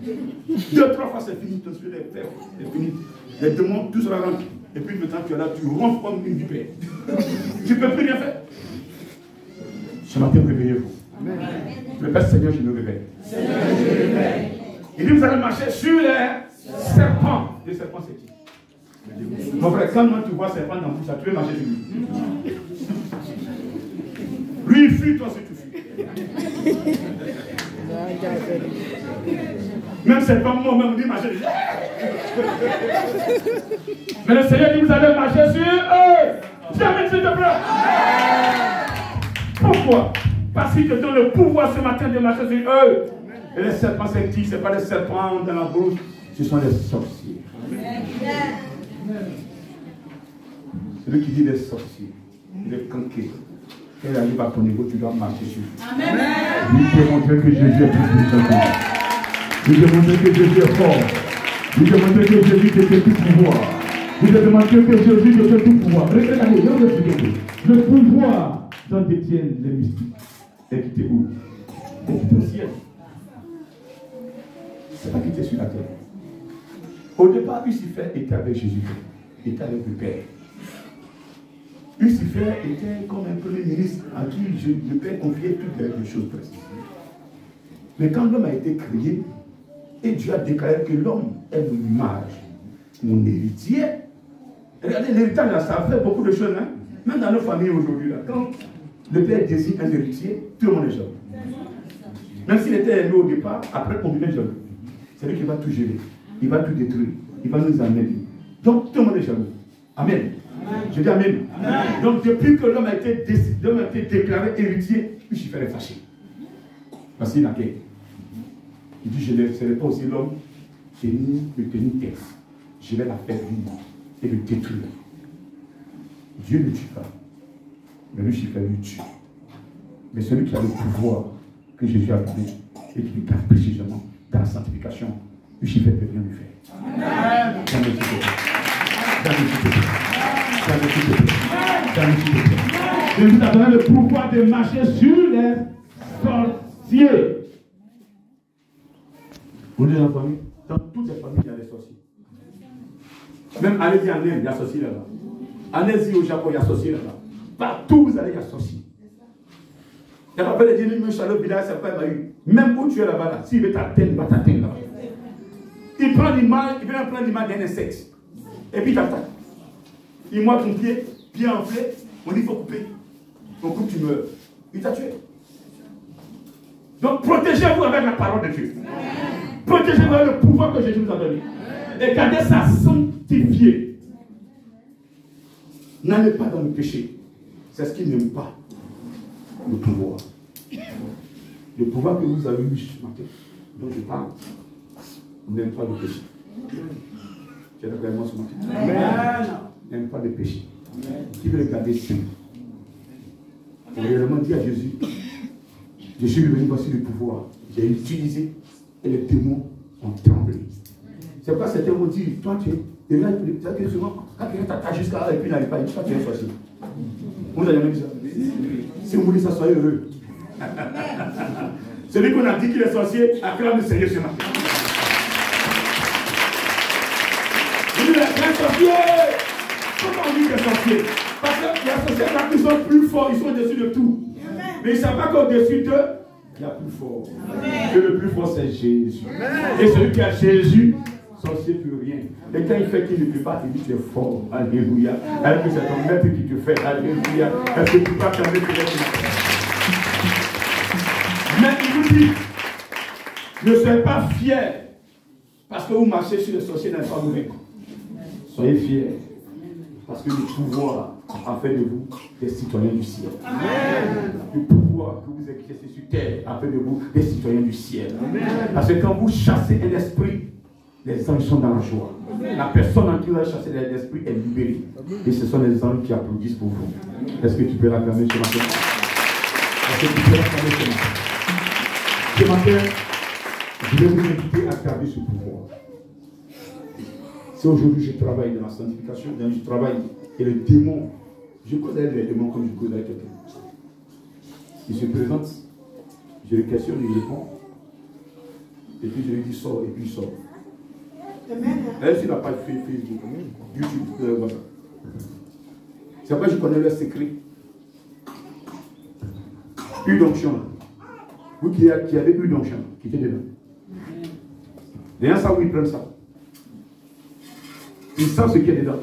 2-3 fois, c'est fini. Ton esprit est fait. C'est fini. Les démons, tout sera rentré. Et puis maintenant, tu es là, tu ronfles comme une vipère. Tu ne peux plus rien faire. Ce matin, réveillez-vous. Le Père Seigneur, je me réveille. Il dit, vous allez marcher sur les serpents. Les serpents, c'est qui? Mon frère, quand tu vois serpent dans tout ça, tu veux marcher sur lui. Lui, il fuit, toi, c'est tu fuis. Même serpent, moi, même, on dit marcher. Mais le Seigneur dit, vous allez marcher sur eux. Jamais, s'il te plaît. Pourquoi? Parce qu'il te donne le pouvoir ce matin de marcher sur eux. Et les serpents, c'est qui? Ce n'est pas les serpents dans la bouche, ce sont les sorciers. Celui qui dit les sorciers, les canqués. Quand il arrive à ton niveau, tu dois marcher sur lui. Lui démontrer que Jésus est plus puissant. Lui démontrer que Jésus est fort. Lui démontrer que Jésus te fait tout pouvoir. Lui démontrer que Jésus te fait tout pouvoir. Regardez, je vais vous expliquer. Le pouvoir dont détiennent les mystiques est quitté où? Est quitté au ciel. C'est pas quitté sur la terre. Au départ, Lucifer était avec Jésus. Il était avec le Père. Lucifer était comme un premier ministre à qui le Père confiait toutes les choses précises. Mais quand l'homme a été créé, et Dieu a déclaré que l'homme est mon image, mon héritier. Regardez, l'héritage, ça fait beaucoup de choses. Hein? Même dans nos familles aujourd'hui, quand le Père désigne un héritier, tout le monde est jaloux. Même s'il était élevé au départ, après on devient jaloux. C'est lui qui va tout gérer. Il va tout détruire. Il va nous amener. Donc tout le monde est jaloux. Amen. Je dis amen. Amen. Donc depuis que l'homme a été déclaré héritier, Lucifer est fâché. Parce qu'il a qu'est. Il dit, je ne laisserai pas aussi l'homme me tenir tête. Je vais la faire vivre et le détruire. Dieu ne tue pas. Mais Lucifer lui tue. Mais celui qui a le pouvoir que Jésus a donné et qui lui garde précisément dans la sanctification, Lucifer ne peut rien lui faire. Amen. Je vous ai donné le pouvoir de marcher sur les sorciers. Vous dites dans la famille, dans toutes les familles, il y a des sorciers. Même allez-y en Inde, il y a sorciers là-bas. Allez-y au Japon, il y a sorciers là-bas. Partout où vous allez, il y a sorciers. Il n'y a pas fait de dire, mais le village, c'est pas eu. Même où tu es là-bas, là, s'il veut t'atteindre, il va t'atteindre là-bas. Il prend l'image, il vient prendre l'image d'un insecte. Et puis il t'attaque. Il moit ton pied enflé, on dit il faut couper. On coupe, tu meurs. Il t'a tué. Donc protégez-vous avec la parole de Dieu. Protégez-vous avec le pouvoir que Jésus nous a donné. Et gardez ça sanctifié. N'allez pas dans le péché. C'est ce qu'il n'aime pas. Le pouvoir. Le pouvoir que vous avez eu ce matin, dont je parle, n'aime pas le péché. Tu es d'accord avec moi ce matin? Amen. N'aime pas le péché. Qui veut le garder saint. On va réellement dire à Jésus, je suis venu, voici le pouvoir. J'ai utilisé et les démons ont tremblé. C'est pourquoi certains vont dire, toi tu es. Et là, tu es souvent, quand quelqu'un t'attaque jusqu'à là et puis il n'arrive pas, il dit, toi tu es sorcier. Vous avez jamais vu ça? Si vous voulez ça, soyez heureux. Celui qu'on a dit qu'il est sorcier, acclame le Seigneur ce matin. Vous dites, les sorciers! Pourquoi on dit les sorciers? Parce que les sorciers là qui sont plus forts, ils sont au-dessus de tout. Mais ils ne savent pas qu'au-dessus d'eux, il y a plus fort. Que le plus fort, c'est Jésus. Et celui qui a Jésus, sorcier ne peut rien. Et quand il fait qu'il ne peut pas, il dit tu es fort. Alléluia. Alors que c'est ton maître qui te fait. Alléluia. Est-ce que tu peux acclamer que mais il vous dit, ne soyez pas fiers parce que vous marchez sur les sorciers dans les familles. Soyez fiers parce que le pouvoir a fait de vous des citoyens du ciel. Amen. Le pouvoir que vous exercez sur terre a fait de vous des citoyens du ciel. Amen. Parce que quand vous chassez un esprit, les anges sont dans la joie. Amen. La personne en qui vous avez chassé l'esprit est libérée. Et ce sont les anges qui applaudissent pour vous. Est-ce que tu peux l'acclamer ce matin? Est-ce que tu peux l'acclamer ce matin? Ce matin, je vais vous inviter à garder ce pouvoir. Si aujourd'hui je travaille dans la sanctification, je travaille et les démons, je connais les démons comme je connais quelqu'un. Il se présente, je le questionne, il répond, et puis je lui dis sors, et puis il sort. Elle, s'il n'a pas de Facebook, YouTube, WhatsApp. C'est pourquoi je connais leur secret. Une onction. Vous qui avez une onction, qui était dedans. Les gens savent où ils prennent ça. Ils savent ce qu'il y a dedans.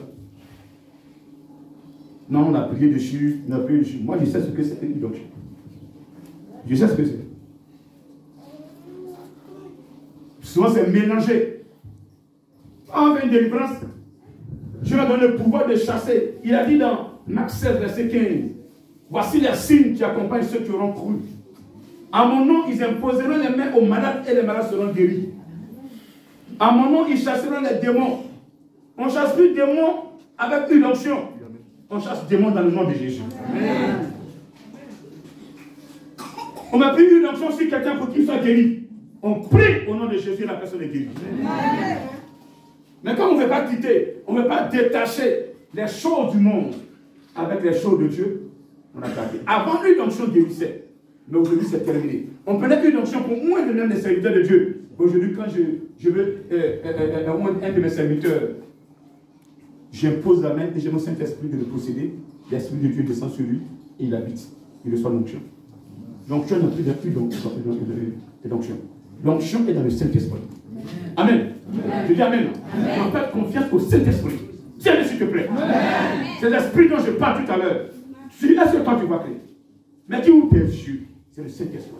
Non, on a prié dessus, on a prié dessus. Moi, je sais ce que c'est une onction. Je sais ce que c'est. Souvent, c'est mélangé. En fait, une délivrance, Dieu a donné le pouvoir de chasser. Il a dit dans Marc 16, verset 15, voici les signes qui accompagnent ceux qui auront cru. À mon nom, ils imposeront les mains aux malades et les malades seront guéris. À mon nom, ils chasseront les démons. On ne chasse plus démons avec une onction. On chasse démons dans le nom de Jésus. Amen. On n'a plus une onction sur quelqu'un pour qu'il soit guéri. On prie au nom de Jésus et la personne est guérie. Amen. Mais quand on ne veut pas quitter, on ne veut pas détacher les choses du monde avec les choses de Dieu, on a gardé. Avant, une onction guérissait. Mais aujourd'hui, c'est terminé. On prenait une onction pour moins de même les serviteurs de Dieu. Aujourd'hui, quand je veux un de mes serviteurs, j'impose la main et j'ai mon Saint-Esprit de le posséder. L'Esprit de Dieu descend sur lui et il habite. Il reçoit l'onction. L'onction n'a plus d'onction. L'onction est dans le Saint-Esprit. Amen. Je dis Amen. En fait, confiance au Saint-Esprit. Tiens-le s'il te plaît. C'est l'Esprit dont je parle tout à l'heure. Est-ce que toi tu vois clair? Mais qui ouvre tes yeux? C'est le Saint-Esprit.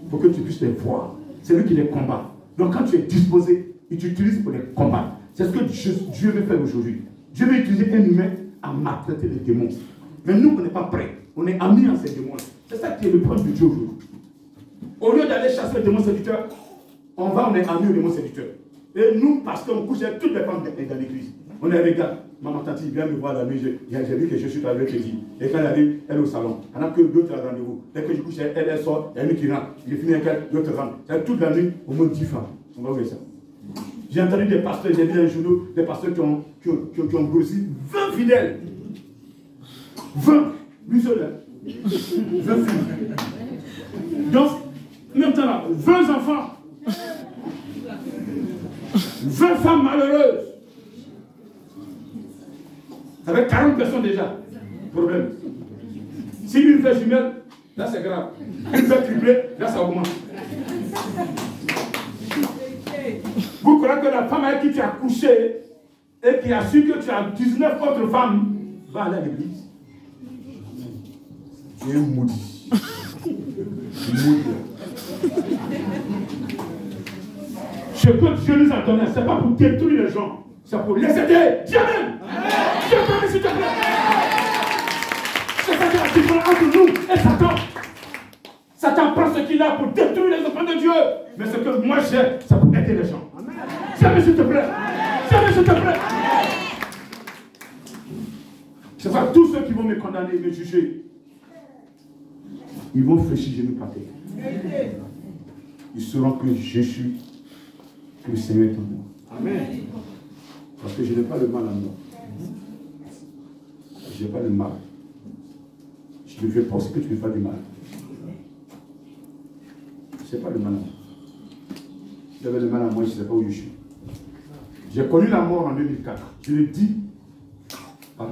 Pour que tu puisses les voir. C'est lui qui les combat. Donc quand tu es disposé, il t'utilise pour les combattre. C'est ce que Dieu veut faire aujourd'hui. Dieu veut utiliser un humain à maltraiter les démons. Mais nous, on n'est pas prêts. On est amis en ces démons. C'est ça qui est le problème de Dieu aujourd'hui. Au lieu d'aller chasser les démons séducteurs, on est amis aux démons séducteurs. Et nous, parce qu'on couche avec toutes les femmes dans l'église. On les regarde. Maman, tante, viens me voir la nuit. J'ai vu que je suis avec Jésus. Et quand elle arrive, elle est au salon. Elle n'a que d'autres rendez-vous. Dès que je couche, elle sort. Il y a une qui rentre. Je finis avec elle, d'autres rentrent. C'est toute la nuit, au moins 10 femmes. On va voir ça. J'ai entendu des pasteurs, j'ai vu dans les journaux, des pasteurs qui ont grossi 20 fidèles. 20. Lui seul. 20 filles. Donc, même temps là, 20 enfants. 20 femmes malheureuses. Ça fait 40 personnes déjà. Problème. Si une fait jumelle, là c'est grave. Une fait triplé, là ça augmente. Vous croyez que la femme avec qui tu as couché et qui a su que tu as 19 autres femmes va aller à l'église? Tu es maudit. Ce que Dieu nous a donné, ce n'est pas pour détruire les gens, c'est pour les aider. Dis Amen. Dieu te s'il te plaît. C'est ça qui est la différence entre nous et Satan. Satan prend ce qu'il a pour détruire les enfants de Dieu. Mais ce que moi j'ai, c'est pour aider les gens. Jamais s'il te plaît. Jamais s'il te plaît. C'est ça, tous ceux qui vont me condamner, me juger, ils vont fléchir genoux par terre. Ils sauront que je suis, que le Seigneur est en moi. Amen. Parce que je n'ai pas le mal en moi. Je n'ai pas le mal. Je ne fais pas ce que tu me fais du mal. Je n'ai pas le mal en moi. Si j'avais le mal en moi, je ne sais pas où je suis. J'ai connu la mort en 2004. Je le dis, par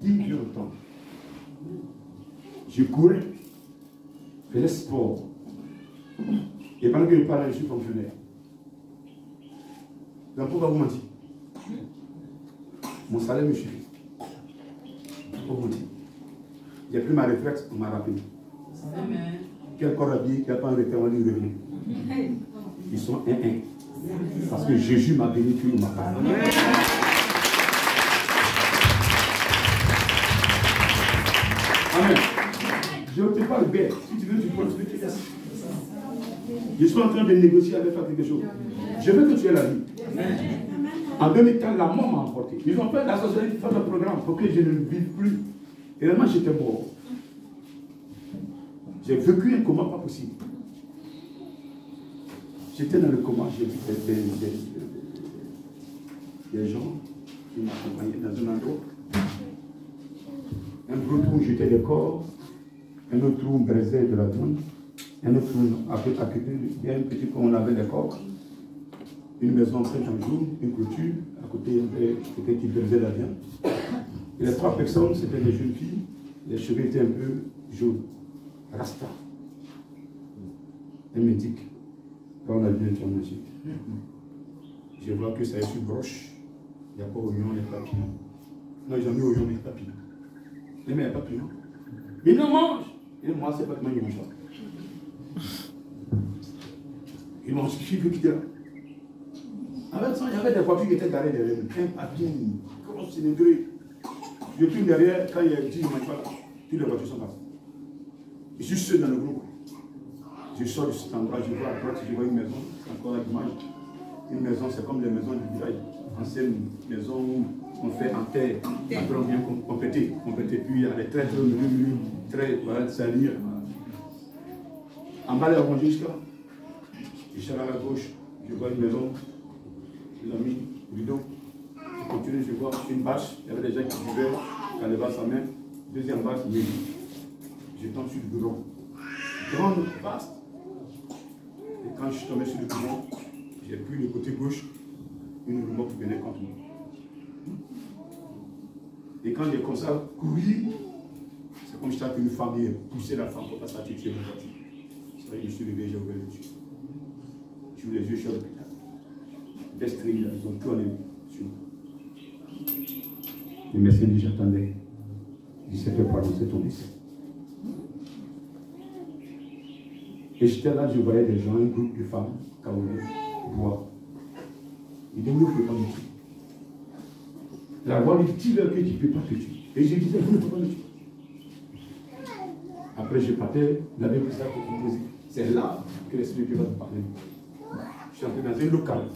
dit Dieu autant. Je courais, je faisais sport. Et pendant que je parlais, je suis fonctionnaire. Donc pourquoi vous mentez? Mon salaire me suffit. Pourquoi vous mentez? J'ai pris ma retraite, on m'a rappelé. Quel corps habillé, qui n'a pas un retraite, on va dire revenir. Ils sont un. Parce que Jésus m'a béni, puis il m'a parlé. Amen. Je ne te parle bête. Si tu veux, tu peux te laisser. Je suis en train de négocier avec toi quelque chose. Je veux que tu aies la vie. En 2004, la mort m'a emporté. Ils ont fait la société faire le programme pour que je ne vive plus. Et vraiment, j'étais mort. J'ai vécu un coma pas possible. J'étais dans le coma, j'ai vu des gens qui m'accompagnaient dans un endroit. Un gros trou où j'étais des corps, un autre trou où on brisait de la viande, un autre trou à côté, il y a un petit peu où on avait des corps, une maison faite en jaune, une clôture, à côté il y avait quelqu'un qui brisait la viande. Et les 3 personnes, c'était des jeunes filles, les cheveux étaient un peu jaunes, rasta. Elle m'indique. Quand on a vu un tournage, je vois que ça est sur broche. Il n'y a pas oignon, il n'y a pas piment. Non, ils ont mis oignon, mais il n'y a pas piment. Mais il n'y a pas piment. Mais non, mange. Et moi, c'est pas comment ils mangent ça. Ils mangent ce qu'ils veulent quitter là. Avec ça, il y avait des voitures qui étaient garées derrière nous. Un papier, grosse cylindrée. Je tourne derrière, quand il y a dit, je ne mange pas là. Toutes les voitures sont passées. Je suis seul dans le groupe. Je sors de cet endroit, je vois à droite, je vois une maison, c'est encore à l'image. Une maison, c'est comme les maisons du village. Ancienne maison où on fait en terre. Après, on vient compléter. Puis il y a des traits très, voilà, salir. En bas, il y a rangé jusqu'à. Je suis à la gauche, je vois une maison. Les amis, rideau. Je continue, je vois une bâche. Il y avait des gens qui vivaient, qui allaient voir sa main. Deuxième bâche, oui. Je tombe sur le bureau. Grande, vaste. Et quand je suis tombé sur le bureau, j'ai pris le côté gauche, une remorque venait contre moi. Et quand j'ai comme ça couru, c'est comme si j'étais une femme et poussé la femme pour passer à tuer la voiture. C'est vrai que je suis levé, j'ai ouvert les yeux. J'ai ouvert les yeux, je suis à l'hôpital. Les stries, ils ont tout enlevé sur moi. Le médecin dit j'attendais. Il s'est fait prononcer ton décès. Et j'étais là, je voyais des gens, un groupe de femmes, camerounaises, boire. Il dit, vous ne pouvez pas me tuer. La voix lui dit que tu ne peux pas te tuer. Et je disais, vous ne pouvez pas me tuer. Après, je partais, il avait pris ça pour composer. C'est là que l'Esprit de Dieu va me parler. Je suis entré dans un local.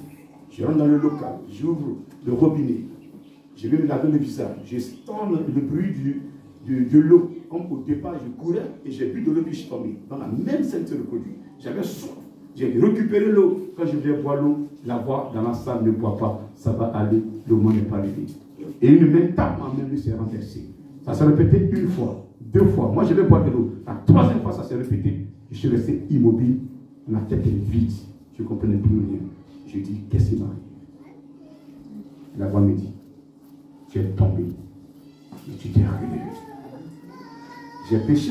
Je rentre dans le local, j'ouvre le robinet. Je vais me laver le visage. Je sens le bruit de l'eau. Comme au départ, je courais et j'ai bu de l'eau puis je suis tombé. Dans la même scène se reproduit. J'avais soif. J'ai récupéré l'eau. Quand je viens boire l'eau, la voix dans la salle ne boit pas. Ça va aller. Le moment n'est pas arrivé. Et une main tape ma main, lui s'est renversée. Ça s'est répété une fois, deux fois. Moi, je vais boire de l'eau. La troisième fois, ça s'est répété. Je suis resté immobile. Ma tête est vide. Je ne comprenais plus rien. Je dis, qu'est-ce qui m'arrive? La voix me dit, tu es tombé. Et tu t'es réveillé. J'ai péché,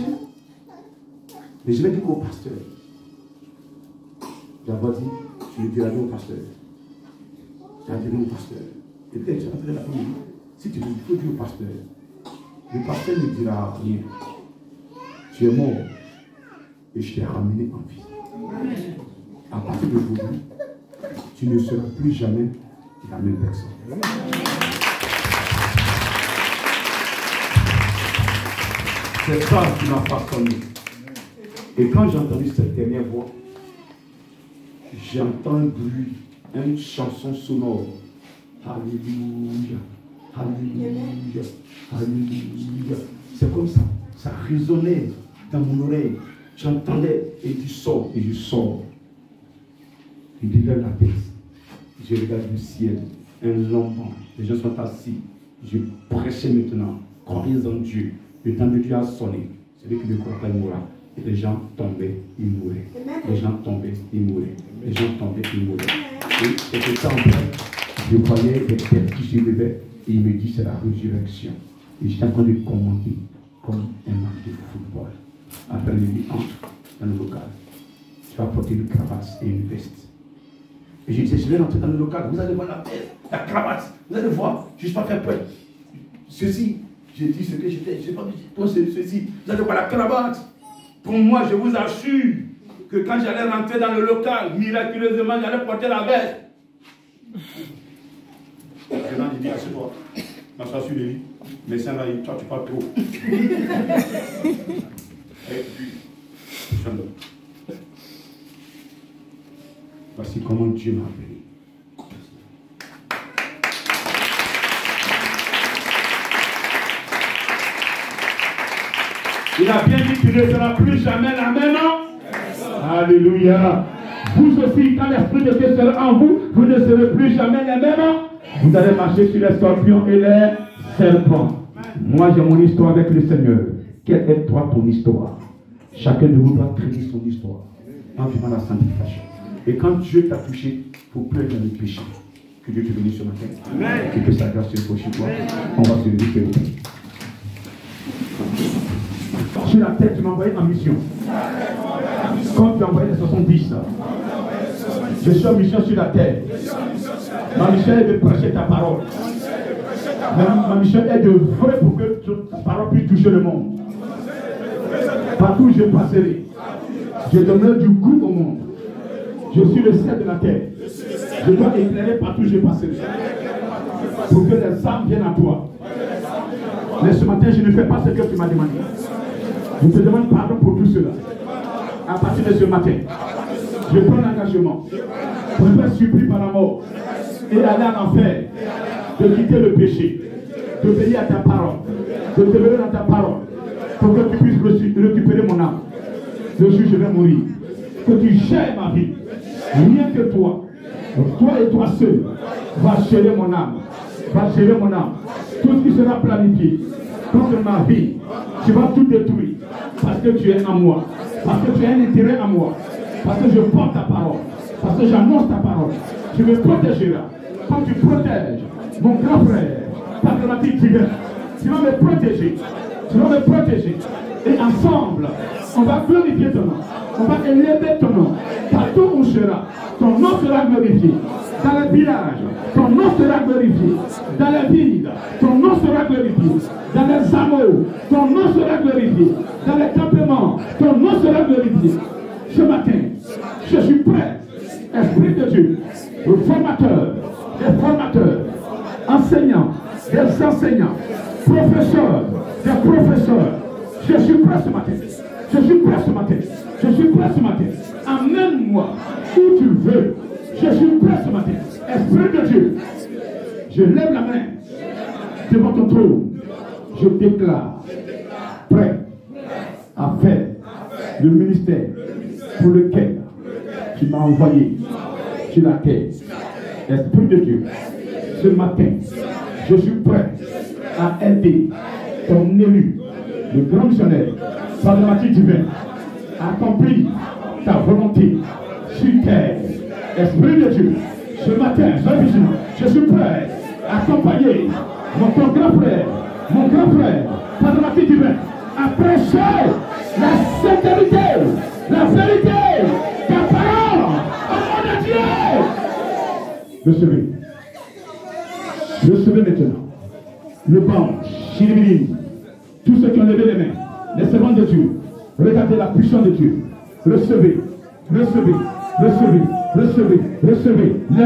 mais je l'ai dit au pasteur. J'avais dit, tu le diras au pasteur. J'ai dit au pasteur. Et puis, j'ai entré là-bas, si tu le dis, il faut dire au pasteur. Le pasteur ne dira rien. Tu es mort et je t'ai ramené en vie. À partir d'aujourd'hui, tu ne seras plus jamais la même personne. C'est ça qui m'a façonné. Et quand j'ai entendu cette dernière voix, j'entends un bruit, une chanson sonore. Alléluia, alléluia, alléluia. C'est comme ça, ça résonnait dans mon oreille. J'entendais et tu sors et je sors. Il libère la tête. Je regarde le ciel, un long banc. Les gens sont assis. Je prêchais maintenant. Croyez en Dieu. Le temps de Dieu a sonné. Celui qui ne croit pas, il mourra. Et les gens tombaient, ils mouraient. Les gens tombaient, ils mouraient. Les gens tombaient, ils mouraient. Et c'était ça en fait. Je voyais des têtes qui se levaient. Et il me dit, c'est la résurrection. Et j'étais en train de commenter comme un match de football. Après, il me dit, entre dans le local. Tu vas porter une cravate et une veste. Et je disais, je vais rentrer dans le local. Vous allez voir la veste, la cravate. Vous allez voir, je ne suis pas fait peur. Ceci. J'ai dit ce que j'étais, je n'ai pas dit, toi c'est ceci, vous allez voir la cravate. Pour moi, je vous assure que quand j'allais rentrer dans le local, miraculeusement, j'allais porter la veste. Maintenant, j'ai dit, assieds-toi, m'assois sur le lit, mais ça là, toi tu parles trop. Et puis, je donne. Voici comment Dieu m'a appelé. Il a bien dit qu'il ne sera plus jamais la même. Alléluia. Vous aussi, quand l'Esprit de Dieu sera en vous, vous ne serez plus jamais les mêmes. Vous allez marcher sur les scorpions et les serpents. Moi, j'ai mon histoire avec le Seigneur. Quelle est toi ton histoire? Chacun de vous doit traiter son histoire en vivant la sanctification. Et quand Dieu t'a touché, il faut pleurer dans le péché. Que Dieu te bénisse ce matin. Amen. Et que sa grâce se pose sur toi. On va se lever. Sur la tête, tu m'as envoyé en mission. Quand tu as envoyé les 70, je suis en mission sur la terre. Ma mission est de prêcher ta parole. Ma mission est de vrai pour que ta parole puisse toucher le monde. Partout où je passerai, je donnerai du goût au monde. Je suis le sel de la terre. Je dois éclairer partout où je passerai. Pour que les âmes viennent à toi. Mais ce matin, je ne fais pas ce que tu m'as demandé. Je te demande pardon pour tout cela. À partir de ce matin, je prends l'engagement pour me faire supplier par la mort et aller en enfer, de quitter le péché, de veiller à ta parole, de te lever dans ta parole, pour que tu puisses récupérer mon âme. Le jour je vais mourir. Que tu gères ma vie. Rien que toi et toi seul, va gérer mon âme. Va gérer mon âme. Tout ce qui sera planifié contre ma vie, tu vas tout détruire. Parce que tu es en moi. Parce que tu as un intérêt en moi. Parce que je porte ta parole. Parce que j'annonce ta parole. Tu me protégeras. Quand tu protèges mon grand frère, par dramatique divin, tu vas me protéger. Tu vas me protéger. Et ensemble, on va glorifier ton nom. On va élever ton nom. Partout où tu seras, ton nom sera glorifié. Dans les villages, ton nom sera glorifié. Dans les villes, ton nom sera glorifié. Dans les amours, ton nom sera glorifié. Dans les campements, ton nom sera glorifié. Ce matin, je suis prêt, Esprit de Dieu, le formateur, les formateurs, enseignants, des enseignants, professeurs, des professeurs. Je suis prêt ce matin. Je suis prêt ce matin. Je suis prêt ce matin. Amène-moi où tu veux. Je suis prêt ce matin. Esprit de Dieu, je lève la main devant ton trône. Je déclare prêt à faire le ministère pour lequel tu m'as envoyé sur la terre. Esprit de Dieu, ce matin, je suis prêt à aider ton élu, le grand missionnaire, par le matin divin, à accomplir ta volonté sur terre. Esprit de Dieu, ce matin, je suis prêt à accompagner ton grand frère, par le matin divin, à prêcher la sincérité, la vérité, ta parole, au nom de Dieu. Recevez maintenant le banc, Chiribini, tous ceux qui ont levé les mains, les servants de Dieu, regardez la puissance de Dieu. Recevez, recevez, recevez, recevez, recevez, le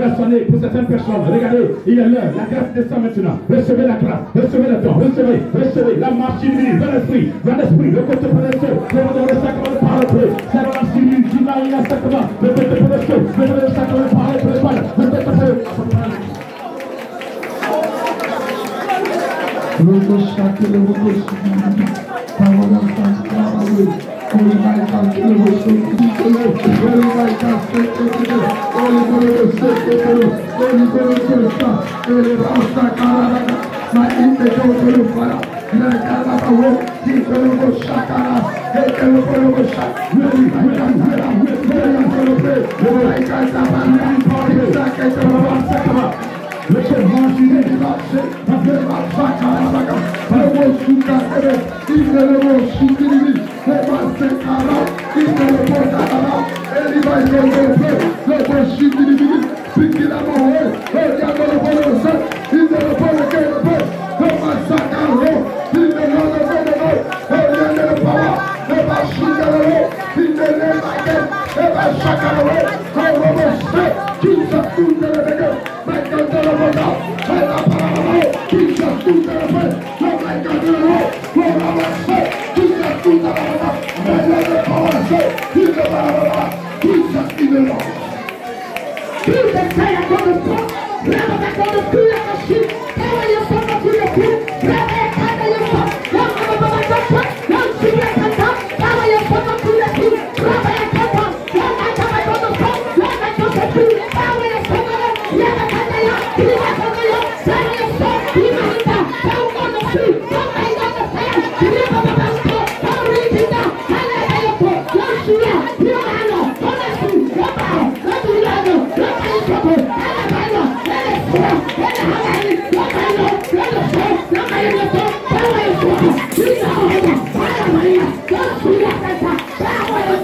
rationner pour certaines personnes. Regardez, il est l'heure, la grâce descend maintenant. Recevez la grâce, recevez le don, recevez la marche divine, dans l'esprit, le côté pour les cieux, le sacrement de parole, c'est la marche divine, il y a sacrement, le côté pour les cieux, le sacrement de parole, le côté pour les cieux.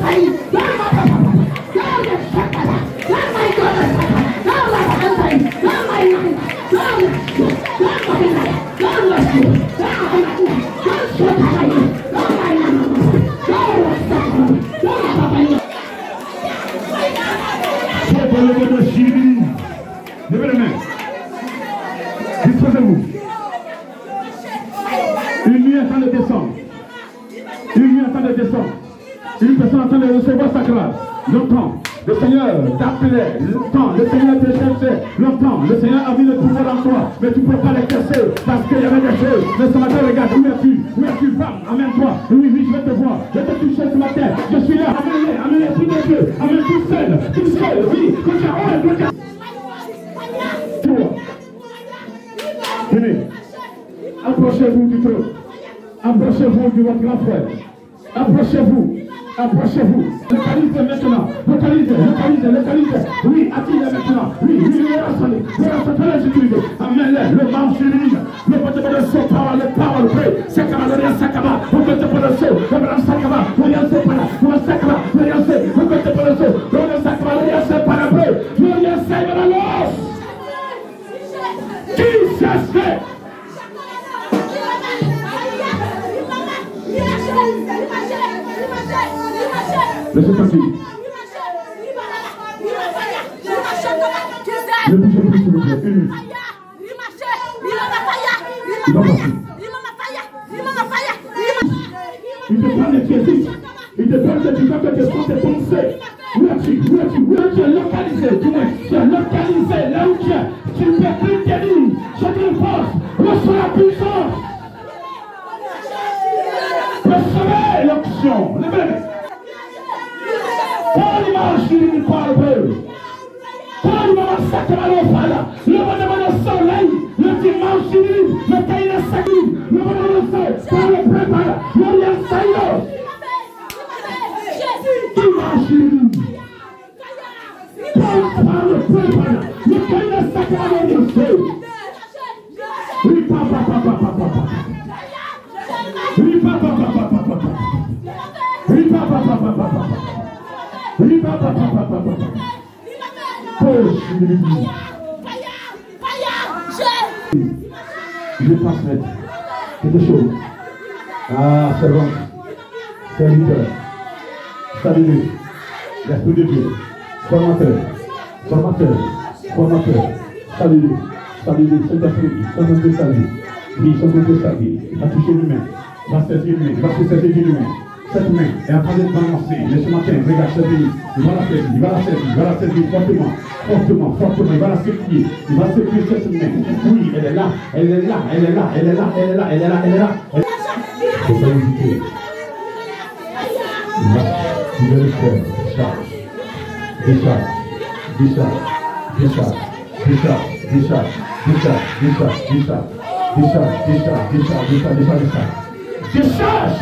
Maria, Une personne en train de recevoir sa grâce. Longtemps, le Seigneur t'appelait. Longtemps, le Seigneur te cherchait. Longtemps, le Seigneur a mis le pouvoir en toi. Mais tu ne peux pas l'exercer parce qu'il y avait des choses. Mais ce matin, regarde, où es-tu? Où es-tu? Femme, amène-toi. Oui, oui, je vais te voir. Je vais te toucher ce matin. Je suis là. Amène-les, amène-les, prie de Dieu. Amène tout seul, oui. Venez. Approchez-vous du trône. Approchez-vous de votre grand frère. Approchez-vous. Approchez-vous. Localisez maintenant. Localisez. Oui, attendez maintenant. Oui, rassemblez. Amène-les. Le manche divine. Le pote de saut. Le power. C'est comme le sakaba. Vous pouvez te prendre le saut. Le sakaba. Vous y c'est pas là. Vous sakaba. Vous y c'est. Vous pouvez te prendre le saut. Le sakaba. Vous y c'est pas là. Vous y c'est pas là. Qui cherche? Laissez passer. Ne bougez plus s'il vous plaît. Une minute. Il va passer. Il te parle de tes fils. Il te parle de tu vas que tes sens tes pensées. Où es-tu? Tu es localisé. Tu es localisé là où tu es. Tu ne peux plus te dire. Je te force. Reçois la puissance. Recevez l'option. Levez. Quand l'image du parle, quand l'image sacrée le soleil, le dimanche le cahier de sacré, le soleil, quand le prépare, le lien saillot. Dimanche quand le prépare, le cahier de sacré, le soleil. Oui, papa. Oui, papa. Je transmets quelque chose. Ah, c'est bon. Serviteur. Salut. L'Esprit de Dieu. Formateur. Salut. Saint-Esprit. Son nom de salut. Oui, son nom de salut. Va toucher l'humain. Va saisir l'humain. Va se saisir l'humain. Cette main est en train de balancer. Mais ce matin, regarde cette vie. Il va la saisir fortement. Il va la secouer. Il va secouer cette main. Oui, elle est là. Faut pas hésiter. Tu veux le faire. Décharge.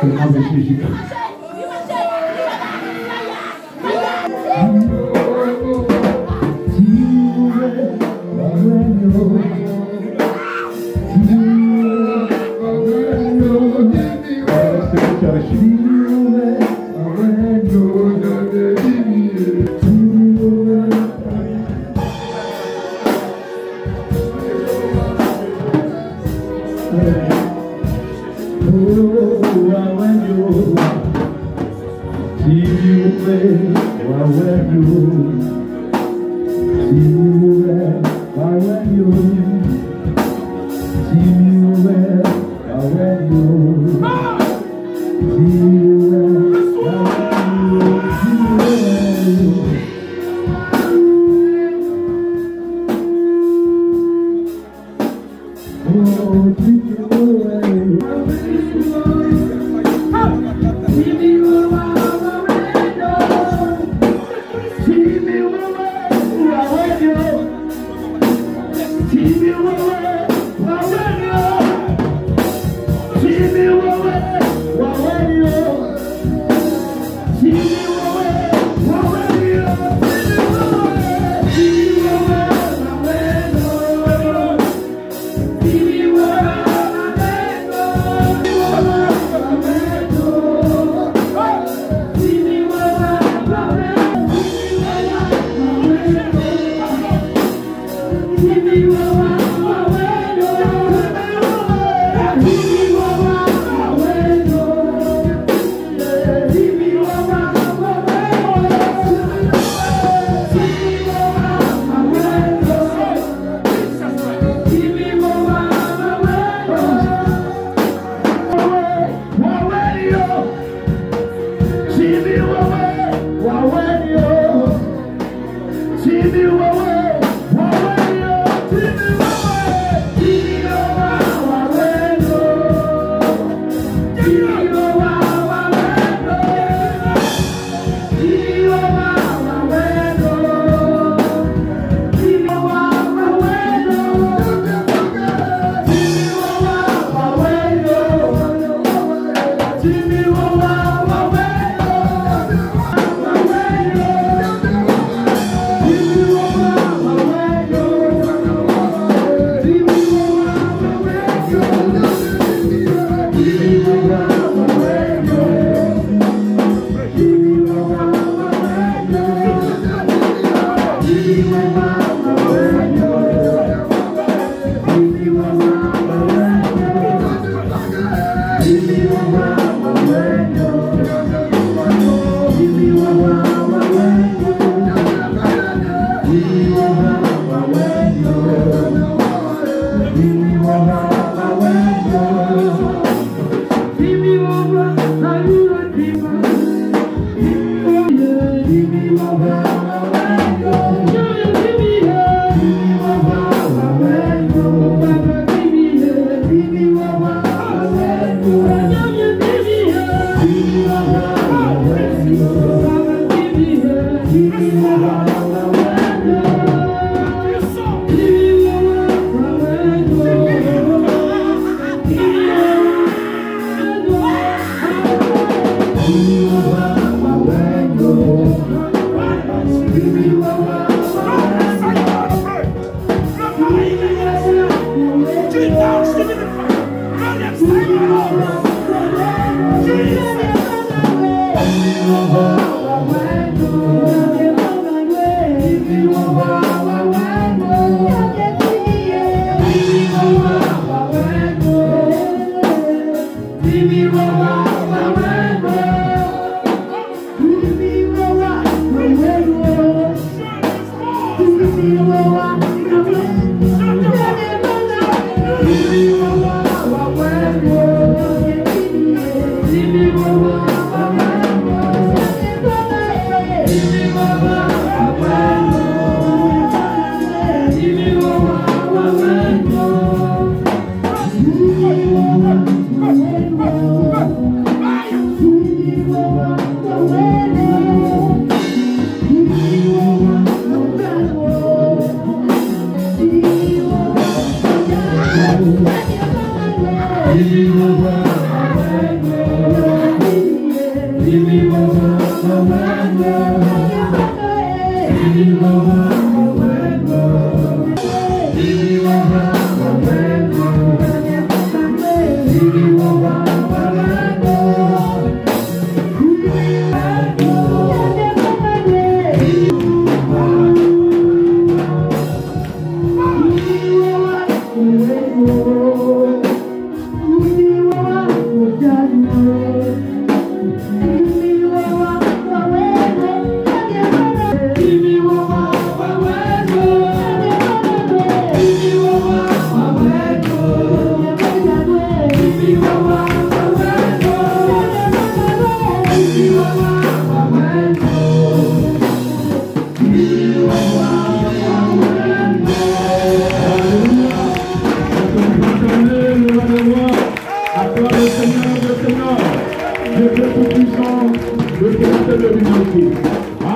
Au nom de Jésus-Christ.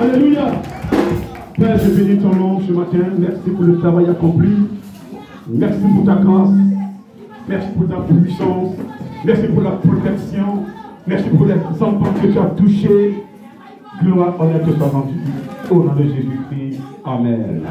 Alléluia. Père, je bénis ton nom ce matin. Merci pour le travail accompli. Merci pour ta grâce. Merci pour ta puissance. Merci pour la protection. Merci pour les enfants que tu as touchés. Gloire, honneur te soit rendue. Au nom de Jésus-Christ. Amen.